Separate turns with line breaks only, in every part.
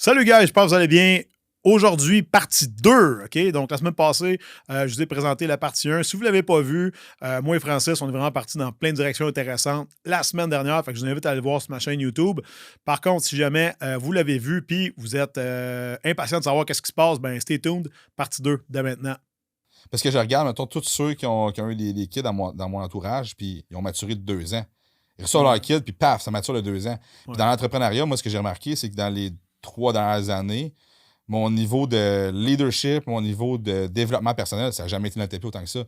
Salut gars, j'espère que vous allez bien. Aujourd'hui, partie 2, OK? Donc, la semaine passée, je vous ai présenté la partie 1. Si vous ne l'avez pas vue, moi et Francis, on est vraiment partis dans plein de directions intéressantes la semaine dernière. Fait que je vous invite à aller voir sur ma chaîne YouTube. Par contre, si jamais vous l'avez vu puis vous êtes impatient de savoir qu'est-ce qui se passe, ben stay tuned, partie 2 dès maintenant.
Parce que je regarde, mettons, tous ceux qui ont eu des kids dans mon entourage, puis ils ont maturé de 2 ans. Ils reçoivent leur kid, puis paf, ça mature de 2 ans. Puis
Ouais.
dans l'entrepreneuriat, moi, ce que j'ai remarqué, c'est que dans les 3 dernières années, mon niveau de leadership, mon niveau de développement personnel, ça n'a jamais été dans le tapis autant que ça.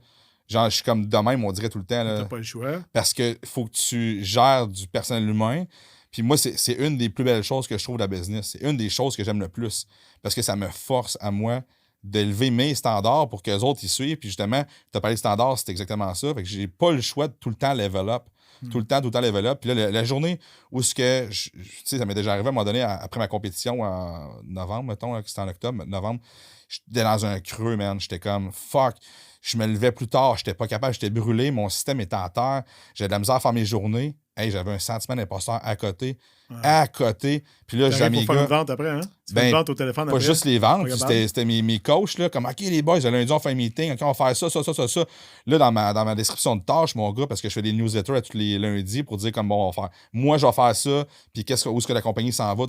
Genre, je suis comme de même, on dirait tout le temps.
T'as
Là,
pas le choix.
parce que faut que tu gères du personnel humain. Puis moi, c'est une des plus belles choses que je trouve de la business. C'est une des choses que j'aime le plus. Parce que ça me force à moi d'élever mes standards pour que les autres y suivent. Puis justement, tu as parlé de standards, c'est exactement ça. Fait que j'ai pas le choix de tout le temps level up. Tout le temps level up. Puis là, la journée où ce que, tu sais, ça m'est déjà arrivé à un moment donné, après ma compétition en novembre, mettons, là, que c'était en octobre, novembre, j'étais dans un creux, man. J'étais comme, fuck. Je me levais plus tard, j'étais pas capable, j'étais brûlé, mon système était à terre, j'avais de la misère à faire mes journées. Hey, j'avais un sentiment d'imposteur à côté.
Ouais.
À côté. Puis là, j'ai
T'arrives
mes
pour faire une
gars.
vente après, hein? Tu fais une vente au téléphone
Pas
après.
juste les ventes.
Pas
Puis
capable.
c'était mes coachs, là, comme OK, les boys, le lundi, on fait un meeting, OK, on va faire ça. Là, dans ma description de tâche, mon gars, parce que je fais des newsletters à tous les lundis pour dire comme bon, on va faire. Moi, je vais faire ça, puis où est-ce que la compagnie s'en va,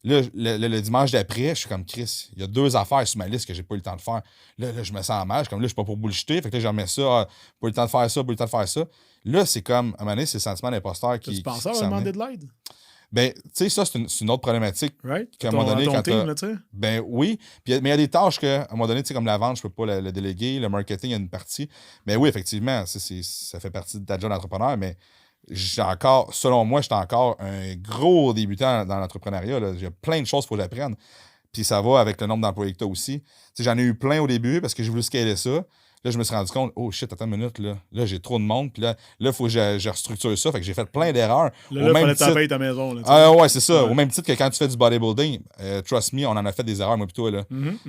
Là, le dimanche d'après, je suis comme Chris, il y a 2 affaires sur ma liste que j'ai pas eu le temps de faire. Là, je me sens mal. Je suis comme là, je suis pas pour bullshiter. Fait que là, je remets ça, pas eu le temps de faire ça, pas eu le temps de faire ça. Là, c'est comme, à un moment donné, c'est le sentiment d'imposteur qui.
Tu penses ça
qui
à
s'en
demander
venait.
de l'aide?
Ben, tu sais, ça, c'est une autre problématique.
Right?
Qu'à un moment donné,
ton
quand
team, là, tu sais?
ben oui. Mais il y a des tâches que, à un moment donné, tu sais, comme la vente, je peux pas le déléguer. Le marketing, il y a une partie. Mais oui, effectivement, ça fait partie de ta job d'entrepreneur. Mais selon moi, j'étais encore un gros débutant dans l'entrepreneuriat. Là. J'ai plein de choses pour j'apprenne. Puis ça va avec le nombre d'employés que tu as aussi. Tu sais, j'en ai eu plein au début parce que j'ai voulu scaler ça. Là, je me suis rendu compte, oh shit, attends une minute, là. Là, j'ai trop de monde. Puis là, il faut que je restructure ça. Fait que j'ai fait plein d'erreurs.
Là,
Au
il
même
fallait
titre.
taper ta maison. Là,
Ah ouais, c'est ça.
Ouais.
Au même titre que quand tu fais du bodybuilding, trust me, on en a fait des erreurs, moi, plutôt, là.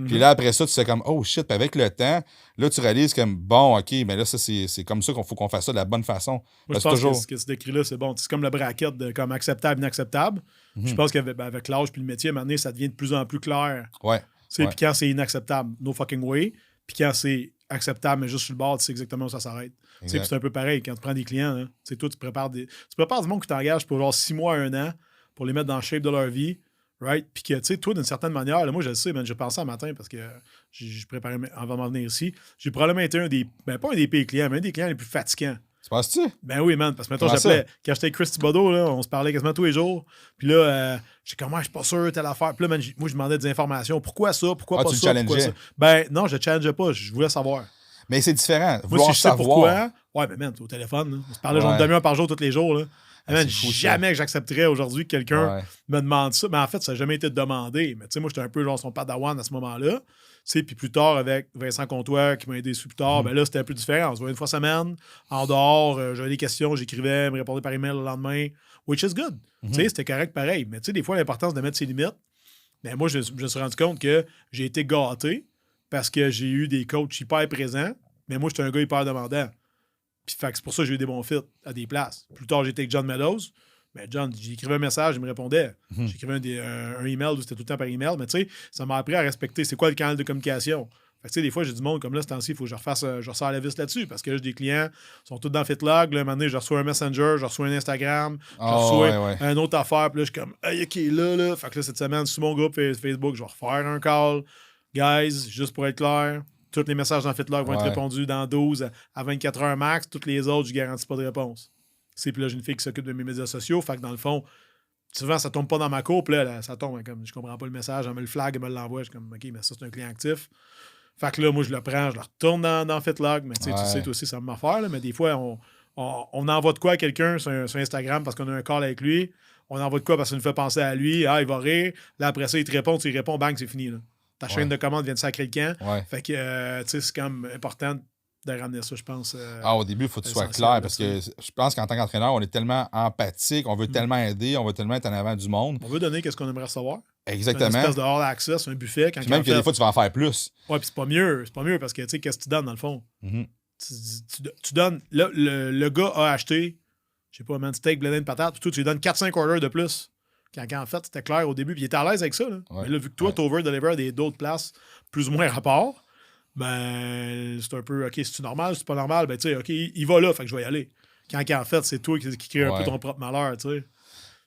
Puis là, après ça, tu sais comme, oh shit, puis avec le temps, là, tu réalises comme, bon, OK, mais là, ça, c'est comme ça qu'on faut qu'on fasse ça de la bonne façon.
Moi, je
Parce
pense
toujours.
que ce que tu décris là, c'est bon. C'est comme le bracket de comme acceptable, inacceptable. Je pense qu'avec l'âge puis le métier, à un moment donné, ça devient de plus en plus clair.
Ouais.
Puis quand c'est inacceptable, no fucking way. Puis quand c'est acceptable, mais juste sur le bord, tu sais exactement où ça s'arrête. Puis c'est un peu pareil quand tu prends des clients. Hein, toi, tu prépares du monde qui t'engage pour genre 6 mois à 1 an pour les mettre dans le shape de leur vie. Right? Puis que, tu sais, toi, d'une certaine manière, là, moi, je le sais, j'ai pensé un matin parce que je préparais avant de m'en venir ici. J'ai probablement été un des, pas un des pires clients, mais un des clients les plus fatigants.
Tu penses-tu?
Ben oui, man, parce que mettons, j'appelais, quand j'étais avec Chris Thibodeau, là, on se parlait quasiment tous les jours. Puis là, j'étais comme, je suis pas sûr, telle affaire. Puis là, man, moi, je demandais des informations. Pourquoi ça? Pourquoi pas
tu
ça?
le
Pourquoi ça?
challengeais?
Ben non, je ne challengeais pas. Je voulais savoir.
Mais c'est différent.
Moi, si je sais
savoir.
pourquoi, ouais, mais man, t'es au téléphone. Là. On se parlait genre une demi-heure par jour tous les jours. Là. Man,
fou,
jamais que j'accepterais aujourd'hui que quelqu'un
Ouais.
me demande ça. Mais en fait, ça n'a jamais été demandé. Mais tu sais, moi, j'étais un peu genre son padawan à ce moment-là. Puis plus tard, avec Vincent Comtois qui m'a aidé plus tard, ben là, c'était un peu différent. On se voyait une fois semaine, en dehors, j'avais des questions, j'écrivais, il me répondait par email le lendemain, which is good. Tu sais, c'était correct pareil. Mais tu sais, des fois, l'importance de mettre ses limites, ben moi, je me suis rendu compte que j'ai été gâté parce que j'ai eu des coachs hyper présents, mais moi, j'étais un gars hyper demandant. Puis c'est pour ça que j'ai eu des bons fits à des places. Plus tard, j'étais avec John Meadows. Mais John, j'écrivais un message, il me répondait. J'écrivais un email où c'était tout le temps par email. Mais tu sais, ça m'a appris à respecter c'est quoi le canal de communication. Fait que tu sais, des fois, j'ai du monde comme là, ce temps-ci, il faut que je ressors la vis là-dessus. Parce que là, j'ai des clients qui sont tous dans FitLog. Là, un moment donné, je reçois un Messenger, je reçois un Instagram, je reçois une autre affaire. Puis là, je suis comme, hey, OK, là. Fait que là, cette semaine, sur mon groupe Facebook, je vais refaire un call. Guys, juste pour être clair, tous les messages dans FitLog vont être répondus dans 12 à 24 heures max. Toutes les autres, je ne garantis pas de réponse. Puis là, j'ai une fille qui s'occupe de mes médias sociaux. Fait que dans le fond, souvent, ça tombe pas dans ma cour. Puis là, ça tombe. Comme je comprends pas le message. Elle me le flag, elle me l'envoie. Je suis comme, OK, mais ça, c'est un client actif. Fait que là, moi, je le prends, je le retourne dans FitLog. Mais tu sais, toi aussi, ça me m'affaire. Mais des fois, on envoie de quoi à quelqu'un sur Instagram parce qu'on a un call avec lui. On envoie de quoi parce que ça nous fait penser à lui. Ah, il va rire. Là, après ça, il te répond. Tu lui réponds, bang, c'est fini. Là. Ta chaîne de commande vient de sacrer le camp. Fait que, tu sais, c'est quand même important de ramener ça, je pense.
Au début, il faut que tu sois clair parce que je pense qu'en tant qu'entraîneur, on est tellement empathique, on veut tellement aider, on veut tellement être en avant du monde.
On veut donner qu'est-ce qu'on aimerait recevoir.
Exactement.
Une espèce de hall access, un buffet.
Puis même que des fois, tu vas en faire plus.
Ouais, puis c'est pas mieux. C'est pas mieux parce que, tu sais, qu'est-ce que tu donnes dans le fond? Tu donnes. Le gars a acheté, je sais pas, man, steak, blendé de patate, puis toi, tu lui donnes 4-5 orders de plus. Quand en fait, c'était clair au début. Puis il était à l'aise avec ça. Là.
Ouais.
Mais là, vu que toi, tu over-deliver d'autres places plus ou moins rapport, ben, c'est un peu, OK, c'est-tu normal, c'est pas normal? Ben, tu sais, OK, il va là, fait que je vais y aller. Quand en fait, c'est toi qui crée un peu ton propre malheur, tu sais.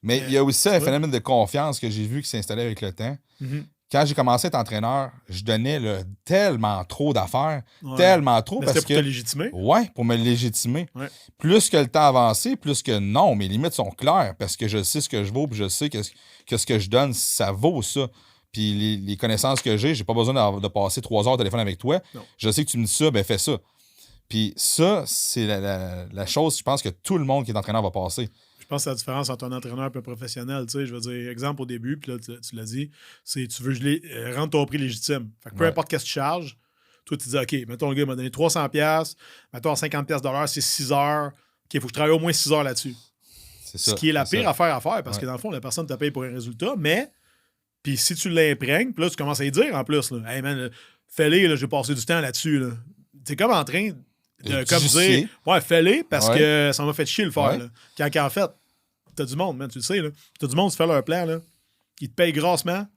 Mais il y a aussi un phénomène de confiance que j'ai vu qui s'est installé avec le temps.
Mm-hmm.
Quand j'ai commencé à être entraîneur, je donnais tellement trop d'affaires. Tellement trop.
Parce que pour te légitimer.
Ouais, pour me légitimer.
Ouais.
Plus que le temps avançait, plus que non, mes limites sont claires parce que je sais ce que je vaux puis je sais que ce que je donne, ça vaut ça. Puis les connaissances que j'ai pas besoin de passer 3 heures au téléphone avec toi.
Non.
Je sais que tu me dis ça, ben fais ça. Puis ça, c'est la chose, je pense que tout le monde qui est entraîneur va passer.
Je pense que c'est la différence entre un entraîneur et un professionnel. Tu sais, je veux dire, exemple au début, puis là, tu l'as dit, c'est tu veux rendre ton prix légitime. Fait que peu importe ce que tu charges, toi, tu dis, OK, mettons, le gars m'a donné $300, mettons, 50$ c'est 6 heures. OK, il faut que je travaille au moins 6 heures là-dessus.
C'est ça.
Ce qui est la pire affaire à faire, parce que dans le fond, la personne te paye pour un résultat, mais, puis si tu l'imprègnes, puis là, tu commences à y dire en plus, là, hey man, fais-les, j'ai passé du temps là-dessus. Là. T'es comme en train de comme dire, ouais, fais-les parce que ça m'a fait chier le faire. Là. Quand en fait, t'as du monde, man, tu le sais, là. T'as du monde qui fait leur plan, là. Ils te payent grassement,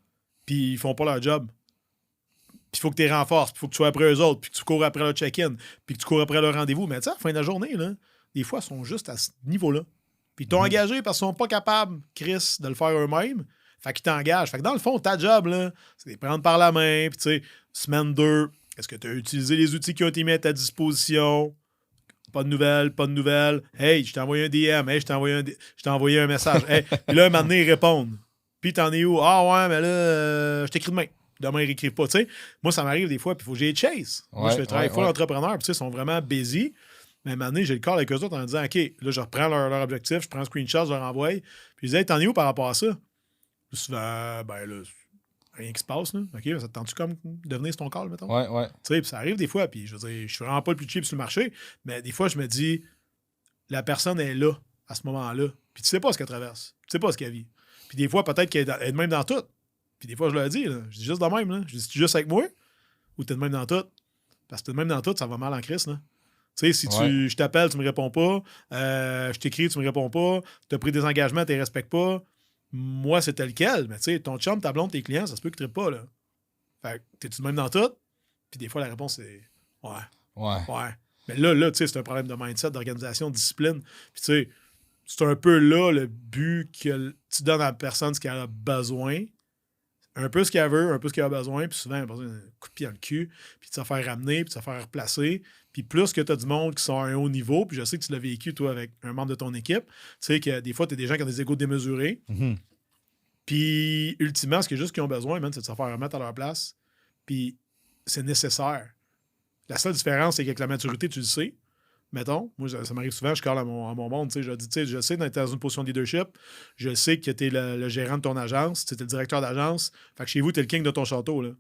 puis ils font pas leur job. Puis il faut que tu les renforces, puis il faut que tu sois après eux autres, puis que tu cours après leur check-in, puis que tu cours après leur rendez-vous. Mais tu sais, à la fin de la journée, là, des fois, ils sont juste à ce niveau-là. Puis ils t'ont engagé parce qu'ils sont pas capables, Chris, de le faire eux-mêmes. Fait qu'ils t'engagent. Fait que dans le fond, ta job, là, c'est de les prendre par la main, puis tu sais, semaine 2, est-ce que tu as utilisé les outils qui ont été mis à ta disposition? Pas de nouvelles. Hey, je t'ai envoyé un DM. Hey, je t'ai envoyé un message. Hey. Puis là, un moment donné, ils répondent. Puis t'en es où? Ah ouais, mais là, je t'écris demain. Demain, ils n'écrivent pas. Tu sais, moi, ça m'arrive des fois, puis il faut que j'ai les chase. Moi, je fais travailler full entrepreneur, puis tu sais, ils sont vraiment busy. Mais à un moment donné, j'ai le call avec eux autres en disant, OK, là, je reprends leur objectif, je prends un screenshot, je leur envoie. Puis ils disent, hey, t'en es où par rapport à ça? Souvent, ben là, rien qui se passe, là. OK, ça te tente-tu comme de venir sur ton call, mettons?
Ouais.
Tu sais, puis ça arrive des fois, puis je veux dire, je suis vraiment pas le plus cheap sur le marché, mais des fois, je me dis, la personne est là, à ce moment-là, puis tu sais pas ce qu'elle traverse, tu sais pas ce qu'elle vit. Puis des fois, peut-être qu'elle est de même dans tout. Puis des fois, je leur dis, là, je dis juste de même, là. Je dis, tu es juste avec moi ou t'es de même dans tout? Parce que t'es de même dans tout, ça va mal en crise, là. Tu sais, si je t'appelle, tu me réponds pas, je t'écris, tu me réponds pas, tu as pris des engagements, tu les respectes pas. Moi, c'est tel quel, mais tu sais, ton chum, ta blonde, tes clients, ça se peut qu'ils ne trippent pas, là. Fait que t'es-tu de même dans tout? Puis des fois, la réponse, c'est ouais. Mais là, tu sais, c'est un problème de mindset, d'organisation, de discipline. Puis tu sais, c'est un peu là le but que tu donnes à la personne ce qu'elle a besoin. Un peu ce qu'elle veut, un peu ce qu'elle a besoin, puis souvent, elle a besoin d'un coup de pied dans le cul, puis de se faire ramener, puis de se faire replacer. Puis plus que tu as du monde qui sont à un haut niveau, puis je sais que tu l'as vécu, toi, avec un membre de ton équipe, tu sais que des fois, tu as des gens qui ont des égos démesurés.
Mm-hmm.
Puis, ultimement, ce qu'ils ont besoin, man, c'est de se faire remettre à leur place. Puis, c'est nécessaire. La seule différence, c'est qu'avec la maturité, tu le sais. Mettons, moi, ça m'arrive souvent, je parle à mon monde, tu sais, je dis, tu sais, je sais d'être dans une position de leadership, je sais que tu es le gérant de ton agence, tu es le directeur d'agence, fait que chez vous, tu es le king de ton château, là.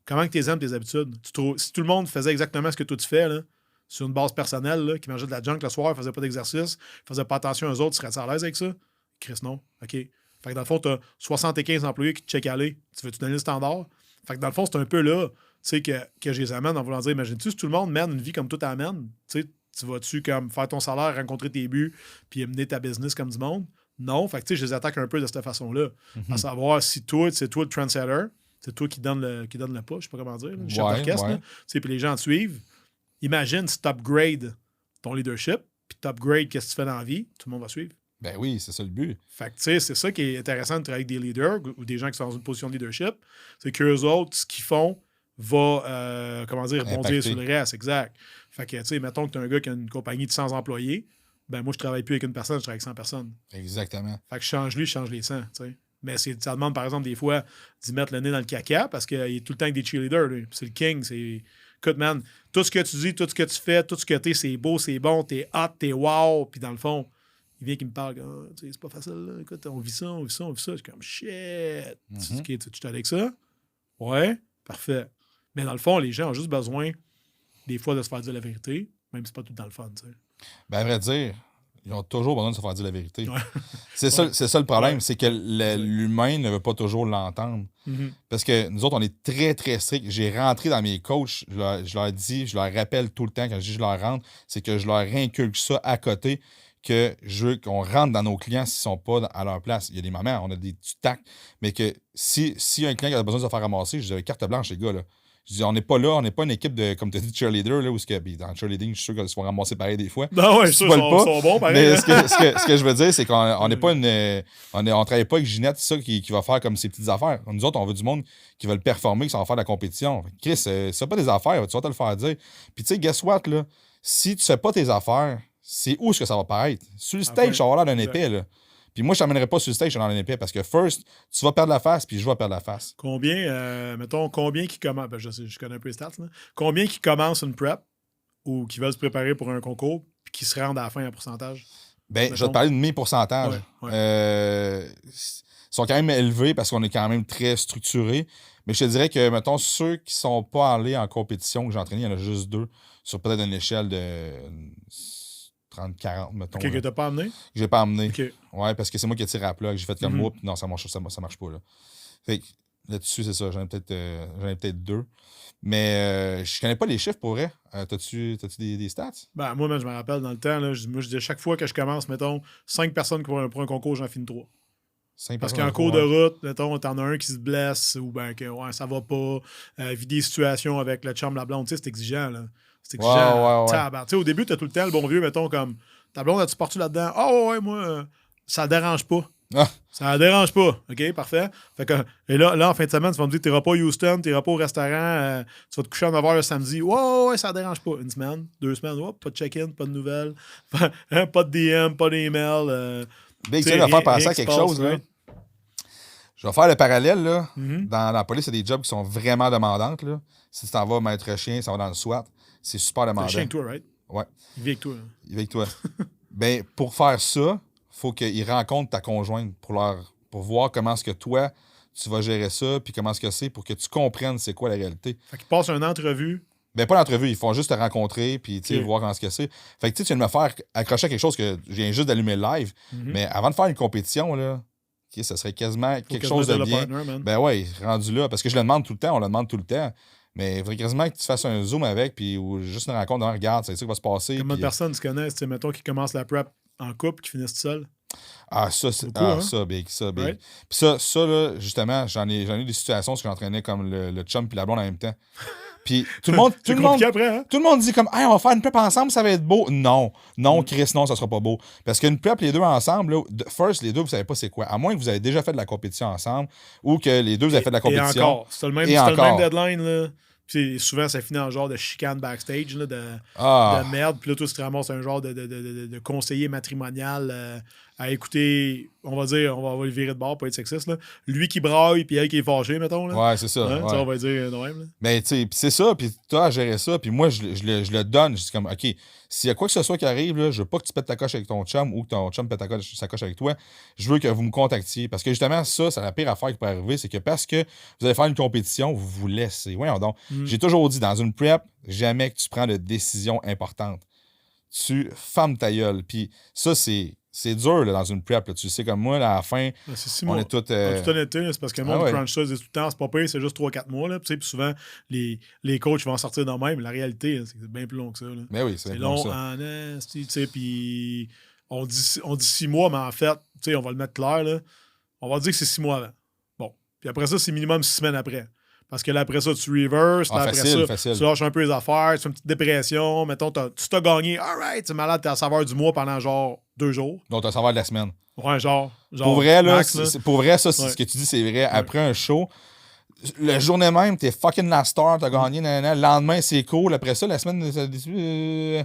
Comment que tu aimes tes habitudes? Si tout le monde faisait exactement ce que toi tu fais, là, sur une base personnelle, là, qui mangeait de la junk le soir, faisait pas d'exercice, faisait pas attention aux autres, serais-tu à l'aise avec ça? Chris, non. OK. Fait que dans le fond, tu as 75 employés qui te checkent aller. Tu veux-tu donner le standard? Fait que dans le fond, c'est un peu là, tu sais, que je les amène en voulant dire, imagine-tu si tout le monde mène une vie comme toi t'amènes, tu sais, tu vas-tu comme faire ton salaire, rencontrer tes buts, puis mener ta business comme du monde? Non. Fait que tu sais, je les attaque un peu de cette façon-là. À savoir, si toi, c'est toi le trendsetter, c'est toi qui donne le pas, je sais pas comment dire, le chef d'orchestre, tu sais, puis les gens te suivent. Imagine si tu upgrades ton leadership, puis tu upgrades qu'est-ce que tu fais dans la vie, tout le monde va suivre.
Ben oui, c'est ça le but.
Fait que, tu sais, c'est ça qui est intéressant de travailler avec des leaders ou des gens qui sont dans une position de leadership, c'est qu'eux autres, ce qu'ils font va, rebondir sur le reste, exact. Fait que, tu sais, mettons que tu as un gars qui a une compagnie de 100 employés, ben moi, je travaille plus avec une personne, je travaille avec 100 personnes.
Exactement.
Fait que je change lui, je change les 100, tu sais. Mais ça demande, par exemple, des fois, d'y mettre le nez dans le caca parce qu'il est tout le temps avec des cheerleaders. Lui. C'est le king. C'est... Écoute, man, tout ce que tu dis, tout ce que tu fais, tout ce que t'es, c'est beau, c'est bon, t'es hot, t'es wow. Puis dans le fond, il vient qui me parle, c'est pas facile, là. Écoute, on vit ça. Je suis comme, shit. OK, tu es avec ça? Ouais, parfait. Mais dans le fond, les gens ont juste besoin, des fois, de se faire dire la vérité, même si c'est pas tout dans le fun, tu sais.
Ben, à vrai dire, ils ont toujours besoin de se faire dire la vérité. Ouais. C'est ça le problème, c'est que l'humain ne veut pas toujours l'entendre. Mm-hmm. Parce que nous autres, on est très, très stricts. J'ai rentré dans mes coachs, je leur dis, je leur rappelle tout le temps, quand je dis je leur rentre, c'est que je leur inculque ça à côté, que je veux qu'on rentre dans nos clients s'ils sont pas à leur place. Il y a des moments, on a des petits tacs, mais que si y a un client qui a besoin de se faire ramasser, je dis carte blanche, les gars, là. Je dis, on n'est pas là, on n'est pas une équipe de, comme tu as dit, cheerleader, là, où dans le cheerleading, je suis sûr qu'ils se font ramasser pareil des fois.
Non, ouais, je suis sûr qu'ils sont bons, pareil.
Mais ce que je veux dire, c'est qu'on n'est pas on travaille pas avec Ginette, ça, qui va faire comme ses petites affaires. Nous autres, on veut du monde qui va le performer, qui va faire de la compétition. Chris, c'est pas des affaires, tu vas te le faire dire. Puis tu sais, guess what, là? Si tu fais pas tes affaires, c'est où est-ce que ça va paraître? Sur le stage, ça va avoir l'air d'un épais, là. Puis moi, je t'amènerai pas sur le stage dans l'épée parce que first, tu vas perdre la face, puis je vais perdre la face.
Combien qui commencent, ben je connais un peu les stats, là. Combien qui commencent une prep ou qui veulent se préparer pour un concours puis qui se rendent à la fin en pourcentage?
Ben, je vais te parler de mes pourcentages. Ils sont quand même élevés parce qu'on est quand même très structuré. Mais je te dirais que, mettons, ceux qui sont pas allés en compétition que j'ai entraîné, il y en a juste 2 sur peut-être une échelle de 30-40, mettons.
OK, que t'as pas amené?
Que j'ai pas amené.
Okay.
Ouais, parce que c'est moi qui ai tiré à plat, que j'ai fait comme moi, puis non, ça marche pas, là. Fait que là-dessus, c'est ça, j'en ai peut-être 2. Mais je connais pas les chiffres pour vrai. T'as-tu des stats?
Ben, moi, je me rappelle dans le temps, là, je dis chaque fois que je commence, mettons, 5 personnes pour un concours, j'en finis 3. Parce qu'en cours de route, mettons, t'en as un qui se blesse ou ben que ça va pas, vit des situations avec le chum, la blonde, tu sais, c'est exigeant, là. C'est exigeant.
Ouais.
Au début, t'as tout le temps le bon vieux, mettons, comme ta blonde, as-tu parti là-dedans? Ouais, moi, ça le dérange pas. Ça ne dérange pas. OK, parfait. Fait que, et là, en fin de semaine, tu vas me dire, tu n'iras pas au Houston, tu n'iras pas au restaurant, tu vas te coucher à 9h le samedi. Ouais, ça ne dérange pas. Une semaine, 2 semaines, pas de check-in, pas de nouvelles, pas de DM, pas d'email.
Big, tu vas faire penser à quelque chose, là. Je vais faire le parallèle, là. Dans la police, il y a des jobs qui sont vraiment demandantes, là. Si tu t'en vas maître chien, ça va dans le SWAT. C'est super demandant.
C'est le chien avec toi, right?
Ouais.
Il vit avec toi.
Il vit avec toi. Ben, pour faire ça, faut qu'ils rencontrent ta conjointe pour voir comment est-ce que toi, tu vas gérer ça, puis comment est-ce que c'est, pour que tu comprennes c'est quoi la réalité.
Fait qu'ils passent une entrevue.
Ben, pas l'entrevue, ils font juste te rencontrer, puis voir comment est-ce que c'est. Fait que tu viens de me faire accrocher à quelque chose que je viens juste d'allumer le live, mais avant de faire une compétition, là, ça serait quasiment quelque chose de bien. Ben ouais, rendu là, parce que je le demande tout le temps, on le demande tout le temps. Mais il faudrait quasiment que tu fasses un zoom avec, puis ou juste une rencontre, regarde, c'est ça qui va se passer.
Combien de personnes tu connais, mettons, qui commencent la prep en couple, qui finissent seul?
Ah, ça, c'est. Ça, big.
Right?
Puis ça, là, justement, j'en ai eu des situations où j'entraînais comme le chum puis la blonde en même temps. Puis tout le monde. Tout le monde dit comme, hey, on va faire une prep ensemble, ça va être beau. Non, Chris, non, ça sera pas beau. Parce qu'une prep, les deux ensemble, là, first, les deux, vous savez pas c'est quoi. À moins que vous avez déjà fait de la compétition ensemble ou que les deux, vous avez fait de la compétition.
Et encore, c'est le même deadline, là. Puis souvent, ça finit en genre de chicane backstage, là, de merde. Puis là, tout se ramasses un genre de conseiller matrimonial à écouter, on va dire, on va le virer de bord, pas être sexiste, là. Lui qui braille, puis elle qui est fâchée, mettons. Là.
Ouais, c'est ça.
Ouais,
ouais.
Ça, on va dire de même. Là.
Ben, tu sais, c'est ça, puis toi à gérer ça, puis moi, je le donne. Je dis comme, OK, s'il y a quoi que ce soit qui arrive, là, je veux pas que tu pètes ta coche avec ton chum ou que ton chum pète sa coche avec toi. Je veux que vous me contactiez. Parce que justement, ça, c'est la pire affaire qui peut arriver, c'est que parce que vous allez faire une compétition, vous vous laissez. Voyons donc. J'ai toujours dit, dans une prep, jamais que tu prends de décision importante. Tu fermes ta gueule. Puis ça, c'est dur là, dans une prep. Là. Tu sais, comme moi, là, à la fin, on est tous.
En toute honnêteté, c'est parce que moi, le crunch ça, tout le temps, c'est pas pire, c'est juste 3-4 mois. Là, puis souvent, les coachs vont en sortir de même. La réalité, là, c'est bien plus long que ça. Là.
Mais oui, c'est long.
Puis on dit 6 mois, mais en fait, on va le mettre clair. Là, on va dire que c'est 6 mois avant. Bon. Puis après ça, c'est minimum 6 semaines après. Parce que là, après ça, tu reverses. Après
facile.
Tu lâches un peu les affaires. Tu fais une petite dépression. Mettons, tu t'as gagné. All right, tu es malade, t'es à la saveur du mois pendant genre 2 jours.
Donc, t'as la saveur de la semaine.
Ouais, genre
pour vrai, là,
max,
pour vrai, ça, c'est ce que tu dis, c'est vrai. Après un show, la journée même, t'es fucking la star, t'as gagné. Le lendemain, c'est cool. Après ça, la semaine. Puis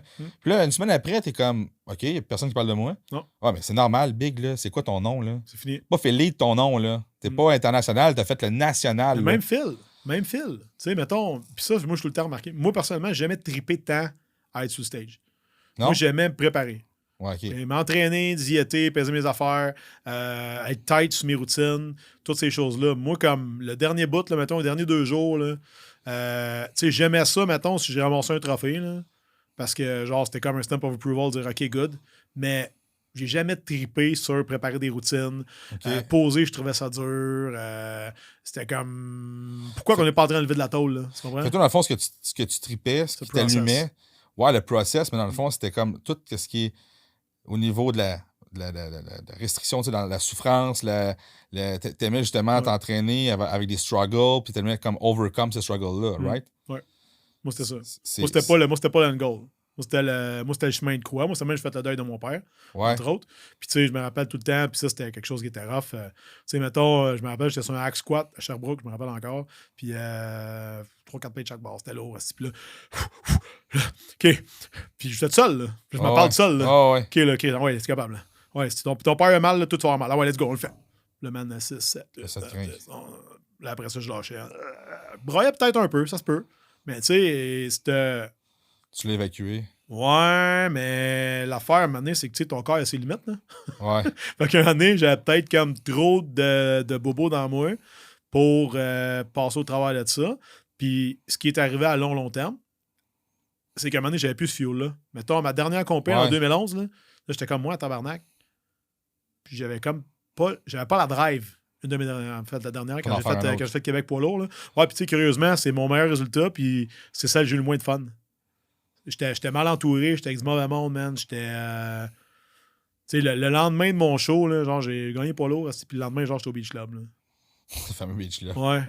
là, une semaine après, t'es comme, OK, y a personne qui parle de moi.
Non.
Ouais, mais c'est normal, Big, là. C'est quoi ton nom, là?
C'est fini.
Pas fait lead ton nom, là. T'es pas international, t'as fait le national.
Même fil. Tu sais, mettons, puis ça, moi, je suis tout le temps remarqué. Moi, personnellement, j'ai jamais trippé tant à être sur le stage.
Non?
Moi, j'aimais me préparer.
Ouais, OK.
M'entraîner, diéter, peser mes affaires, être tight sur mes routines, toutes ces choses-là. Moi, comme le dernier bout, là, mettons, les derniers 2 jours, là, tu sais, j'aimais ça, mettons, si j'ai ramassé un trophée, là, parce que, genre, c'était comme un stamp of approval, dire « OK, good », mais j'ai jamais trippé sur préparer des routines.
Okay.
Poser, je trouvais ça dur. C'était comme... Pourquoi qu'on n'est pas en train de lever de la tôle, là? Tu comprends?
Fait que toi, dans le fond, ce que tu tripais, ce qui t'allumait, ouais, le process, mais dans le fond, c'était comme tout ce qui est au niveau de la restriction, tu sais, dans la souffrance, t'aimais justement t'entraîner avec des struggles, puis t'aimais comme overcome ces struggles-là, right?
Ouais. Moi, c'était ça.
C'est-
Moi, c'était pas le goal. Moi, c'était le chemin de croix. Moi, c'est même, j'ai fait le deuil de mon père,
Ouais.
entre autres. Puis, tu sais, je me rappelle tout le temps, puis ça, c'était quelque chose qui était rough. Tu sais, mettons, je me rappelle, j'étais sur un hack squat à Sherbrooke, je me rappelle encore. Puis, 3-4 payes chaque barre, c'était lourd. Puis là, OK. Puis, j'étais seul, là. Puis, je me parle de seul, là.
Oh, ouais.
OK, là, OK. Ouais, c'est capable, là. Ouais, si ton père a mal, là, tout va avoir mal. Ah ouais, let's go, on le fait. Le man, 6, 7. Là, après ça, je lâchais. Broyais peut-être un peu, ça se peut. Mais, tu sais, c'était.
Tu l'as évacué.
Ouais, mais l'affaire, à un moment donné, c'est que tu sais, ton corps a ses limites. Là.
Ouais.
Fait qu'à un moment donné, j'avais peut-être comme trop de bobos dans moi pour passer au travers de ça. Puis ce qui est arrivé à long terme, c'est qu'à un moment donné, j'avais plus ce fuel-là. Mettons, ma dernière compé en 2011, là, j'étais comme moi à tabarnak. Puis j'avais comme pas. J'avais pas la drive. Une de mes dernières, en fait, la dernière, quand j'ai fait Québec poids lourd. Là. Ouais, puis tu sais, curieusement, c'est mon meilleur résultat, puis c'est ça que j'ai eu le moins de fun. J'étais mal entouré, j'étais avec du mauvais monde, man. J'étais. Tu sais, le lendemain de mon show, là, genre, j'ai gagné poids lourd, puis le lendemain, genre, j'étais au Beach Club. Là.
Le fameux Beach Club.
Ouais.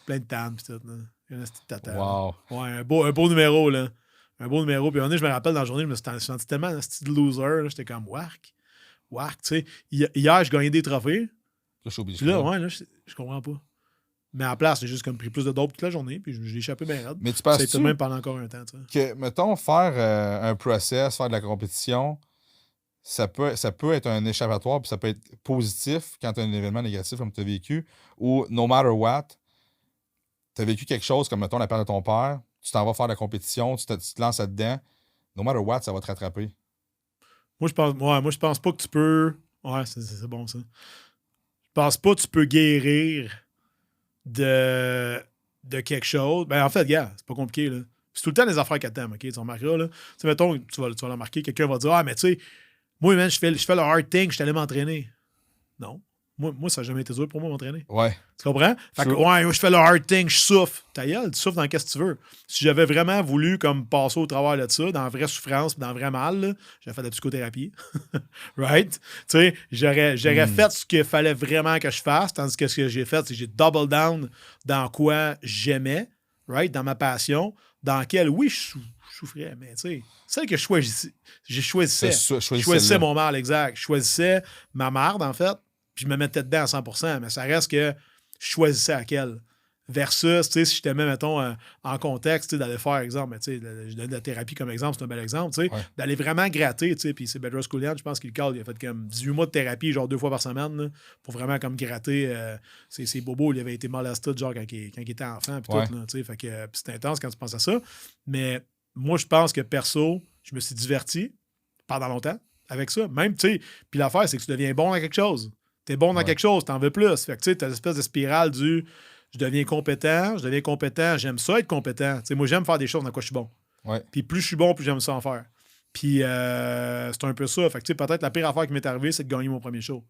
Plein de tannes, pis tout. Là. Il y en a petite tata.
Wow.
Ouais, un beau numéro, là. Un beau numéro. Puis un moment donné, je me rappelle dans la journée, je me suis senti tellement un style loser. Là, j'étais comme, wark, tu sais. Hier, je gagnais des trophées.
Là, je suis au Beach
Puis là,
Club.
ouais, là, je comprends pas. Mais en place, j'ai juste comme pris plus de dope toute la journée, puis je l'ai échappé bien raide.
Mais tu penses
tout de même pendant encore un temps, tu
sais. Que, mettons, faire un process, faire de la compétition, ça peut être un échappatoire, puis ça peut être positif quand tu as un événement négatif comme tu as vécu, ou no matter what, tu as vécu quelque chose comme, mettons, la perte de ton père, tu t'en vas faire de la compétition, tu te lances là-dedans, no matter what, ça va te rattraper.
Moi, je pense pas que tu peux... Ouais, c'est bon, ça. Je pense pas que tu peux guérir de quelque chose. Ben, en fait, gars, c'est pas compliqué, là. C'est tout le temps des affaires qu'à thème, OK? Tu remarqueras, là. Tu sais, mettons, tu vas le remarquer, quelqu'un va dire, ah, mais tu sais, moi, man, je fais le hard thing, je suis allé m'entraîner. Non. Moi, ça n'a jamais été dur pour moi m'entraîner.
Ouais.
Tu comprends? Fait que, ouais, moi, je fais le hard thing, je souffre. Ta gueule, tu souffres dans qu'est-ce que tu veux. Si j'avais vraiment voulu comme passer au travers de ça, dans la vraie souffrance, dans le vrai mal, là, j'aurais fait de la psychothérapie. Right? Tu sais, j'aurais fait ce qu'il fallait vraiment que je fasse, tandis que ce que j'ai fait, c'est que j'ai double down dans quoi j'aimais, right? Dans ma passion, dans laquelle, oui, je souffrais, mais tu sais, celle que je choisissais. Je choisissais mon mal, exact. Je choisissais ma merde, en fait. Puis je me mettais dedans à 100%, mais ça reste que je choisissais à quel. Versus, tu sais, si je te mets, mettons, en contexte, d'aller faire, exemple, tu sais, je donne la thérapie comme exemple, c'est un bel exemple, tu sais, d'aller vraiment gratter, tu sais, puis c'est Bedros Koulian, je pense qu'il il a fait comme 18 mois de thérapie, genre 2 fois par semaine, là, pour vraiment comme gratter ses bobos, il avait été molesté, genre, quand il était enfant, puis tout, là, tu sais, fait que c'est intense quand tu penses à ça, mais moi, je pense que perso, je me suis diverti pendant longtemps avec ça, même, tu sais, puis l'affaire, c'est que tu deviens bon dans quelque chose. T'es bon dans quelque chose, t'en veux plus. Fait que tu sais, t'as l'espèce de spirale du je deviens compétent, j'aime ça être compétent. Tu sais, moi, j'aime faire des choses dans quoi je suis bon.
Ouais.
Puis plus je suis bon, plus j'aime ça en faire. Puis c'est un peu ça. Fait que tu sais, peut-être la pire affaire qui m'est arrivée, c'est de gagner mon premier show.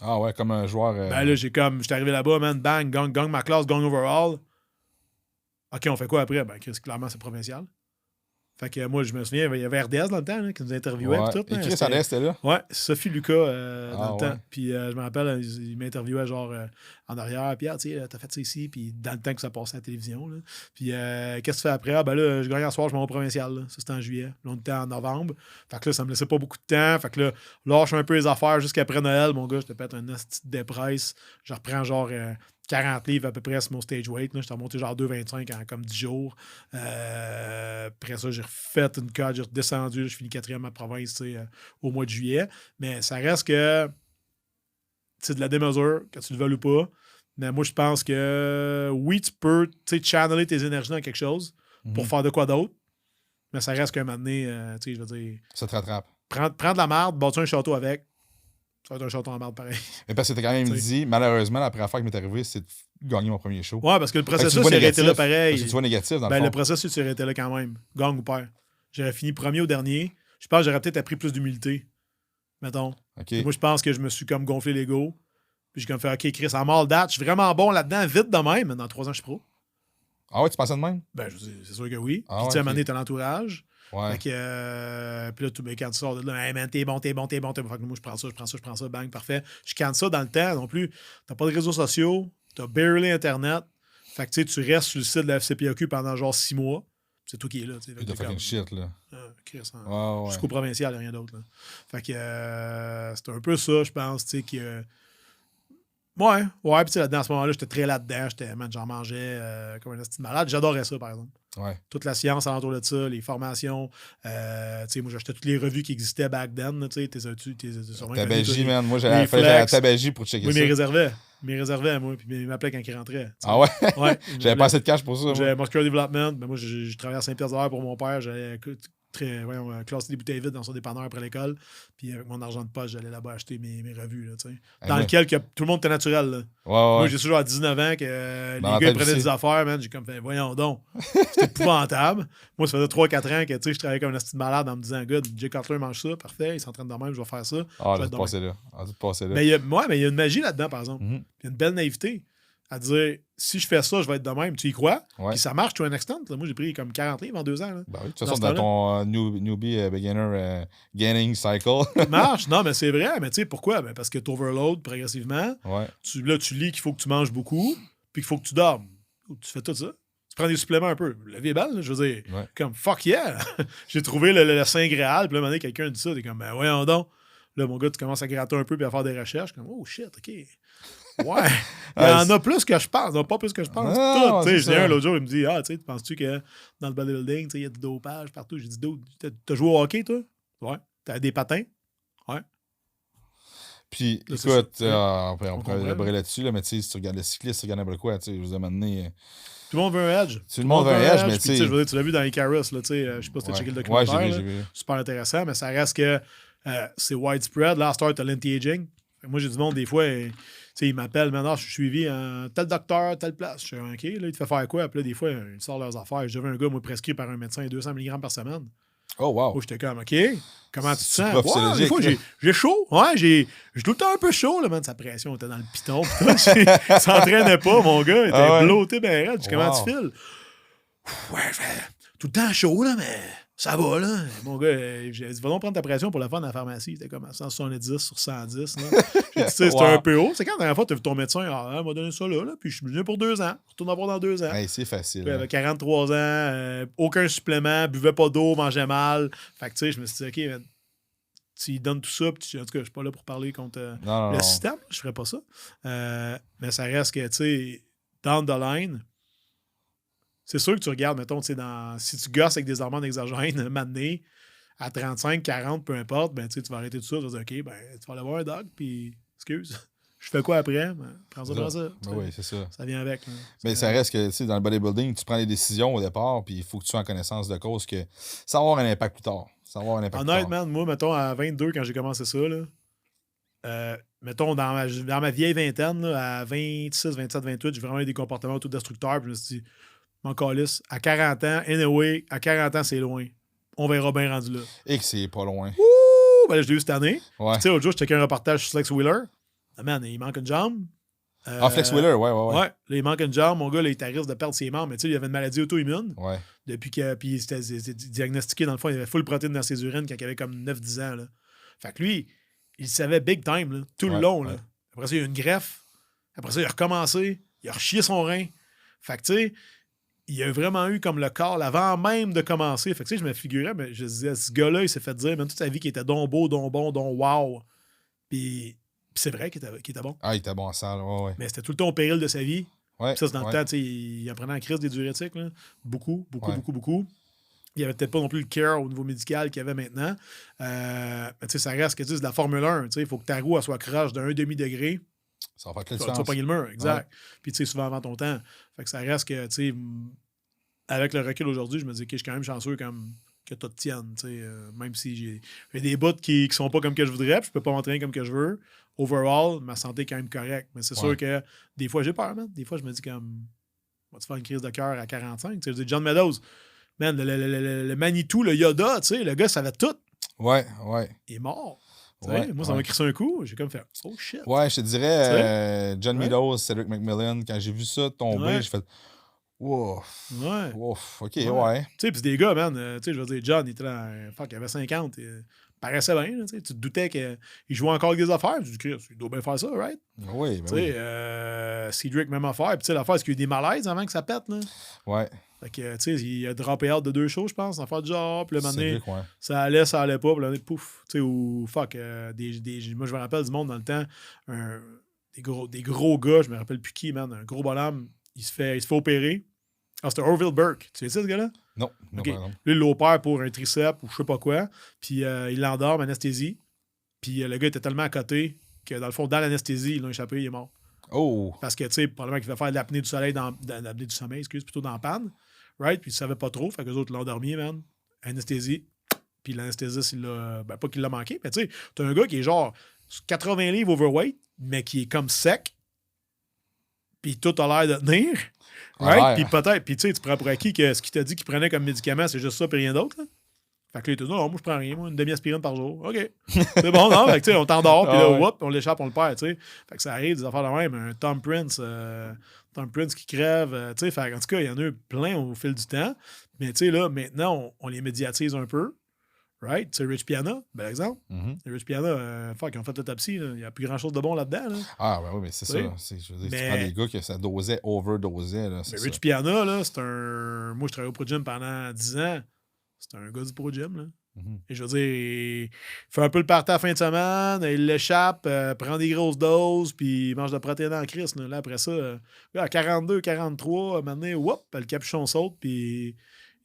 Ah ouais, comme un joueur.
Ben là, j'étais arrivé là-bas, man, bang, gang ma classe, gang overall. OK, on fait quoi après? Ben, clairement, c'est provincial. Fait que moi, je me souviens, il y avait RDS dans le temps, là, qui nous interviewait.
Ouais.
Tout,
et Chris RDS était là?
Ouais, Sophie Lucas dans le temps. Puis je me rappelle, il m'interviewait genre en arrière. Puis, tu sais, t'as fait ça ici. Puis dans le temps que ça passait à la télévision. Là. Puis qu'est-ce que tu fais après? Ah, ben là, je gagne un soir, je m'en vais au provincial. Là. Ça, c'était en juillet. Là, on était en novembre. Fait que là, ça me laissait pas beaucoup de temps. Fait que là, lâche un peu les affaires jusqu'après Noël. Mon gars, je te pète un esti de dépresse. Je reprends genre 40 livres à peu près sur mon stage weight. Je t'ai remonté genre 2,25 en comme 10 jours. Après ça, j'ai refait une cote, j'ai redescendu. Je finis 4e à ma province au mois de juillet. Mais ça reste que c'est de la démesure, que tu le veuilles ou pas. Mais moi, je pense que oui, tu peux channeler tes énergies dans quelque chose pour faire de quoi d'autre. Mais ça reste qu'à un moment donné, je veux dire.
Ça te rattrape.
Prends de la merde, bâtis un château avec. Ça va être un château en merde pareil.
Mais parce que t'as quand même dit, malheureusement, la première fois qui m'est arrivé, c'est de gagner mon premier show.
Ouais, parce que le processus aurait été là pareil.
Tu vois négatif dans le fond.
Le processus aurait été là quand même. Gang ou père. J'aurais fini premier ou dernier. Je pense que j'aurais peut-être appris plus d'humilité. Mettons.
Okay.
Moi, je pense que je me suis comme gonflé l'ego. Puis j'ai comme fait, OK, Chris, en mal date, je suis vraiment bon là-dedans, vite de même. Dans 3 ans, je suis pro.
Ah ouais, tu pensais de même?
Ben, c'est sûr que oui.
Ah
puis,
ouais,
tu sais, à un moment donné, t'as l'entourage.
Ouais.
Fait que, puis là, quand tu sors de là, hey man, t'es bon. Fait que moi, je prends ça, bang, parfait. Je canne ça dans le temps non plus. T'as pas de réseaux sociaux, t'as barely Internet. Fait que tu restes sur le site de la FCPAQ pendant genre 6 mois. C'est toi qui es là.
Puis t'as fucking shit, là.
Chris, hein.
Ouais.
Jusqu'au provincial, il n'y a rien d'autre. Là. Fait que c'est un peu ça, je pense, tu sais, que. Ouais, puis tu sais, là-dedans, à ce moment-là, j'étais très là-dedans. J'en mangeais comme un petit malade. J'adorais ça, par exemple.
Ouais.
Toute la science alentour de ça, les formations. Tu sais, moi, j'achetais toutes les revues qui existaient back then. Tu sais,
Tabagie, man. Moi, j'allais faire la Tabagie pour checker ça.
Oui, mais réservait, moi. Puis il m'appelait quand il rentrait. T'sais.
Ah ouais?
Ouais.
J'avais pas assez de cash pour ça.
J'avais Muscular Development. Mais moi, je travaillais à Saint-Pierre pour mon père. J'allais classer des bouteilles vides dans son dépanneur après l'école. Puis avec mon argent de poche, j'allais là-bas acheter mes revues. Là, dans lequel tout le monde était naturel. Là. Moi, j'ai toujours à 19 ans que les gars prenaient des affaires, man. J'ai comme fait, voyons donc. C'était épouvantable. Moi, ça faisait 3-4 ans que je travaillais comme un petit malade en me disant, good, Jay Cutler mange ça, parfait, il s'entraîne de même, je vais faire ça.
Ah, j'ai passé là.
Mais il y a une magie là-dedans, par exemple. Il y a une belle naïveté à dire, si je fais ça, je vais être de même. Tu y crois? Puis ça marche, to an extent. Là. Moi, j'ai pris comme 40 livres en 2 ans. Là.
Ben oui, de toute façon, dans ton newbie beginner gaining cycle.
Ça marche. Non, mais c'est vrai. Mais tu sais, pourquoi? Ben, parce que tu overload progressivement.
Ouais.
Tu lis qu'il faut que tu manges beaucoup, puis qu'il faut que tu dormes. Tu fais tout ça. Tu prends des suppléments un peu. La vie est belle, là, je veux dire.
Ouais.
Comme, fuck yeah! J'ai trouvé le Saint Graal. Puis là, un moment donné, quelqu'un dit ça. T'es comme, ben voyons donc. Là, mon gars, tu commences à gratter un peu puis à faire des recherches. Comme, oh shit, OK. Ouais. Il y en a plus que je pense. Il y en a pas plus que je pense. J'ai un l'autre jour, il me dit, tu penses-tu que dans le bodybuilding, il y a du dopage partout? J'ai dit, t'as joué au hockey, toi? Ouais. T'as des patins? Ouais.
Puis, là, écoute, on pourrait élaborer là-dessus, là, mais tu sais, si tu regardes le cycliste, tu regardes n'importe quoi, tu sais, je vous ai amené.
Tout le monde veut un edge.
Tout le monde veut un edge, mais tu sais.
Tu l'as vu dans Icarus, là, tu sais, je sais pas si t'as checké le documentaire.
Ouais, j'ai vu.
Super intéressant, mais ça reste que c'est widespread. Là, start à l'anti-aging. Moi, j'ai du monde, des fois, ils m'appellent, maintenant, je suis suivi tel docteur, telle place. Je suis OK, là, il te fait faire quoi? Puis là, des fois, ils sortent leurs affaires. J'avais un gars, moi, prescrit par un médecin 200 mg par semaine.
Oh, wow.
J'étais comme, OK, comment tu te sens? Ouais, des fois, j'ai chaud. Ouais, j'ai tout le temps un peu chaud, là, man. Sa pression était dans le piton. Il s'entraînait pas, mon gars. Il était blotté, ben raide. Comment tu files? Ouais, tout le temps chaud, là, mais ça va, là. Mon gars, j'ai dit, va donc prendre ta pression pour la faire dans la pharmacie. C'était comme à 170 sur 110. J'ai dit, c'était un peu haut. C'est quand la dernière fois, tu as vu ton médecin, il m'a donné ça là, puis je suis venu pour 2 ans. Je retourne avoir dans 2 ans.
Hey, c'est facile.
Il avait 43 ans, aucun supplément, buvait pas d'eau, mangeait mal. Fait que, tu sais, je me suis dit, OK, tu lui donnes tout ça, puis en tout cas, je suis pas là pour parler contre le système. Je ferais pas ça. Mais ça reste que, tu sais, down the line, c'est sûr que tu regardes, mettons, si tu gosses avec des hormones exogènes, maintenant, à 35, 40, peu importe, ben, tu vas arrêter tout ça. Tu vas dire, OK, ben, tu vas aller voir un doc, puis, excuse, je fais quoi après? Ben, prends ça.
Ben oui, c'est ça.
Ça vient avec. Là.
Mais ça reste que, tu sais, dans le bodybuilding, tu prends les décisions au départ, puis il faut que tu sois en connaissance de cause que ça va avoir un impact plus tard.
Honnêtement, moi, mettons, à 22, quand j'ai commencé ça, là, mettons, dans ma vieille vingtaine, là, à 26, 27, 28, j'ai vraiment eu des comportements autodestructeurs, puis je me suis dit, mon calice, à 40 ans, anyway, à 40 ans, c'est loin. On verra bien rendu là.
Et que c'est pas loin.
Ouh! Ben là, je l'ai eu cette année.
Ouais.
Tu sais, l'autre jour, je checkais un reportage sur Flex Wheeler. Ah, man, il manque une jambe.
Flex Wheeler, ouais.
Ouais, là, il manque une jambe. Mon gars, là, il est à risque de perdre ses membres. Mais tu sais, il avait une maladie auto-immune.
Ouais.
Depuis que. Puis c'était diagnostiqué, dans le fond, il avait full protéine dans ses urines quand il avait comme 9-10 ans. Là. Fait que lui, il savait big time, là, tout le long. Là. Après ça, il y a eu une greffe. Après ça, il a recommencé. Il a rechié son rein. Fait que tu sais, il a vraiment eu comme le corps avant même de commencer. Fait que tu sais, je me figurais, mais je disais, ce gars-là, il s'est fait dire, même toute sa vie, qu'il était donc beau, donc bon, donc wow. Puis c'est vrai qu'il était bon.
Ah, il était bon en salle, ouais.
Mais c'était tout le temps au péril de sa vie.
Ouais.
Puis ça, c'est dans le temps, tu sais, il apprenait en crise des diurétiques, là. Beaucoup. Il n'y avait peut-être pas non plus le care au niveau médical qu'il y avait maintenant. Mais tu sais, ça reste que tu sais, c'est de la Formule 1. Tu sais, il faut que ta roue soit croche d'un demi-degré.
Ça va faire que
tu vas pogner le mur, exact. Puis tu sais, souvent avant ton temps. Fait que ça reste que, tu sais, avec le recul aujourd'hui, je me dis que je suis quand même chanceux comme que tout tienne. Même si j'ai des bouts qui sont pas comme que je voudrais, puis je peux pas m'entraîner comme que je veux. Overall, ma santé est quand même correcte. Mais c'est sûr que des fois, j'ai peur, man. Des fois, je me dis comme, vas-tu faire une crise de cœur à 45? Tu sais, John Meadows, man, le Manitou, le Yoda, tu sais, le gars savait tout.
Ouais.
Il est mort. Moi, ça m'a crissé un coup. J'ai comme fait, oh shit.
Ouais, je te dirais, John Meadows, Cedric McMillan, quand j'ai vu ça tomber, j'ai fait, Ouf.
Ouais.
Ouf. OK,
Ouais.
ouais.
Tu sais, puis des gars, man, tu sais, je veux dire, John, il était dans. Fuck, il avait 50. Il paraissait bien, là, tu sais. Tu te doutais qu'il jouait encore avec des affaires. Tu te dis, Chris, il doit bien faire ça, right?
Oui, ben
Tu
oui.
sais, Cedric, même affaire. Puis, tu sais, l'affaire, c'est qu'il y a eu des malaises avant que ça pète, là.
Ouais.
Fait que, tu sais, il a droppé out de 2 shows, je pense, en affaire du genre. Puis, le moment donné,
Cédric, ouais.
ça allait pas. Puis, là, pouf. Tu sais, ou fuck, moi, je me rappelle du monde dans le temps, des gros gars, je me rappelle plus qui, man, un gros bonhomme, il se fait opérer. Ah, c'était Orville Burke. Tu sais ça, ce gars-là?
Non, non,
OK.
par exemple.
Lui, il l'opère pour un triceps ou je sais pas quoi. Puis il l'endorme, anesthésie. Puis le gars était tellement à côté que, dans le fond, dans l'anesthésie, ils l'ont échappé, il est mort.
Oh!
Parce que, tu sais, probablement qu'il va faire de l'apnée du soleil, l'apnée du sommeil, plutôt dans la panne. Right? Puis ils ne savaient pas trop. Fait que les autres l'ont endormi, man. Anesthésie. Puis l'anesthésiste, il l'a. Ben, pas qu'il l'a manqué, mais tu sais, t'as un gars qui est genre 80 livres overweight, mais qui est comme sec. Puis tout a l'air de tenir. Right? Puis peut-être, puis tu sais, tu prends pour acquis que ce qu'il t'a dit qu'il prenait comme médicament, c'est juste ça, puis rien d'autre. Là. Fait que là, il te dit, non, moi, je prends rien, moi, une demi-aspirine par jour. OK. C'est bon, non? Fait que tu sais, on t'endort, puis là, whoop, on l'échappe, on le perd, tu sais. Fait que ça arrive, des affaires de même. Un Tom Prince qui crève, tu sais. Fait en tout cas, il y en a eu plein au fil du temps. Mais tu sais, là, maintenant, on les médiatise un peu. Right? Tu sais, Rich Piana, par exemple. Rich Piana, ils ont fait l'autopsie. Il n'y a plus grand-chose de bon là-dedans. Là.
Ah, ben oui, mais c'est ça. Je veux dire, tu prends des gars que ça overdosait. Là,
mais Rich Piana, là, c'est un. Moi, je travaillais au Pro Gym pendant 10 ans. C'est un gars du Pro Gym. Là. Et je veux dire, il fait un peu le party à la fin de semaine, il l'échappe, prend des grosses doses, puis il mange de la protéine en crise. Là, après ça, à 42, 43, maintenant, whoop, le capuchon saute, puis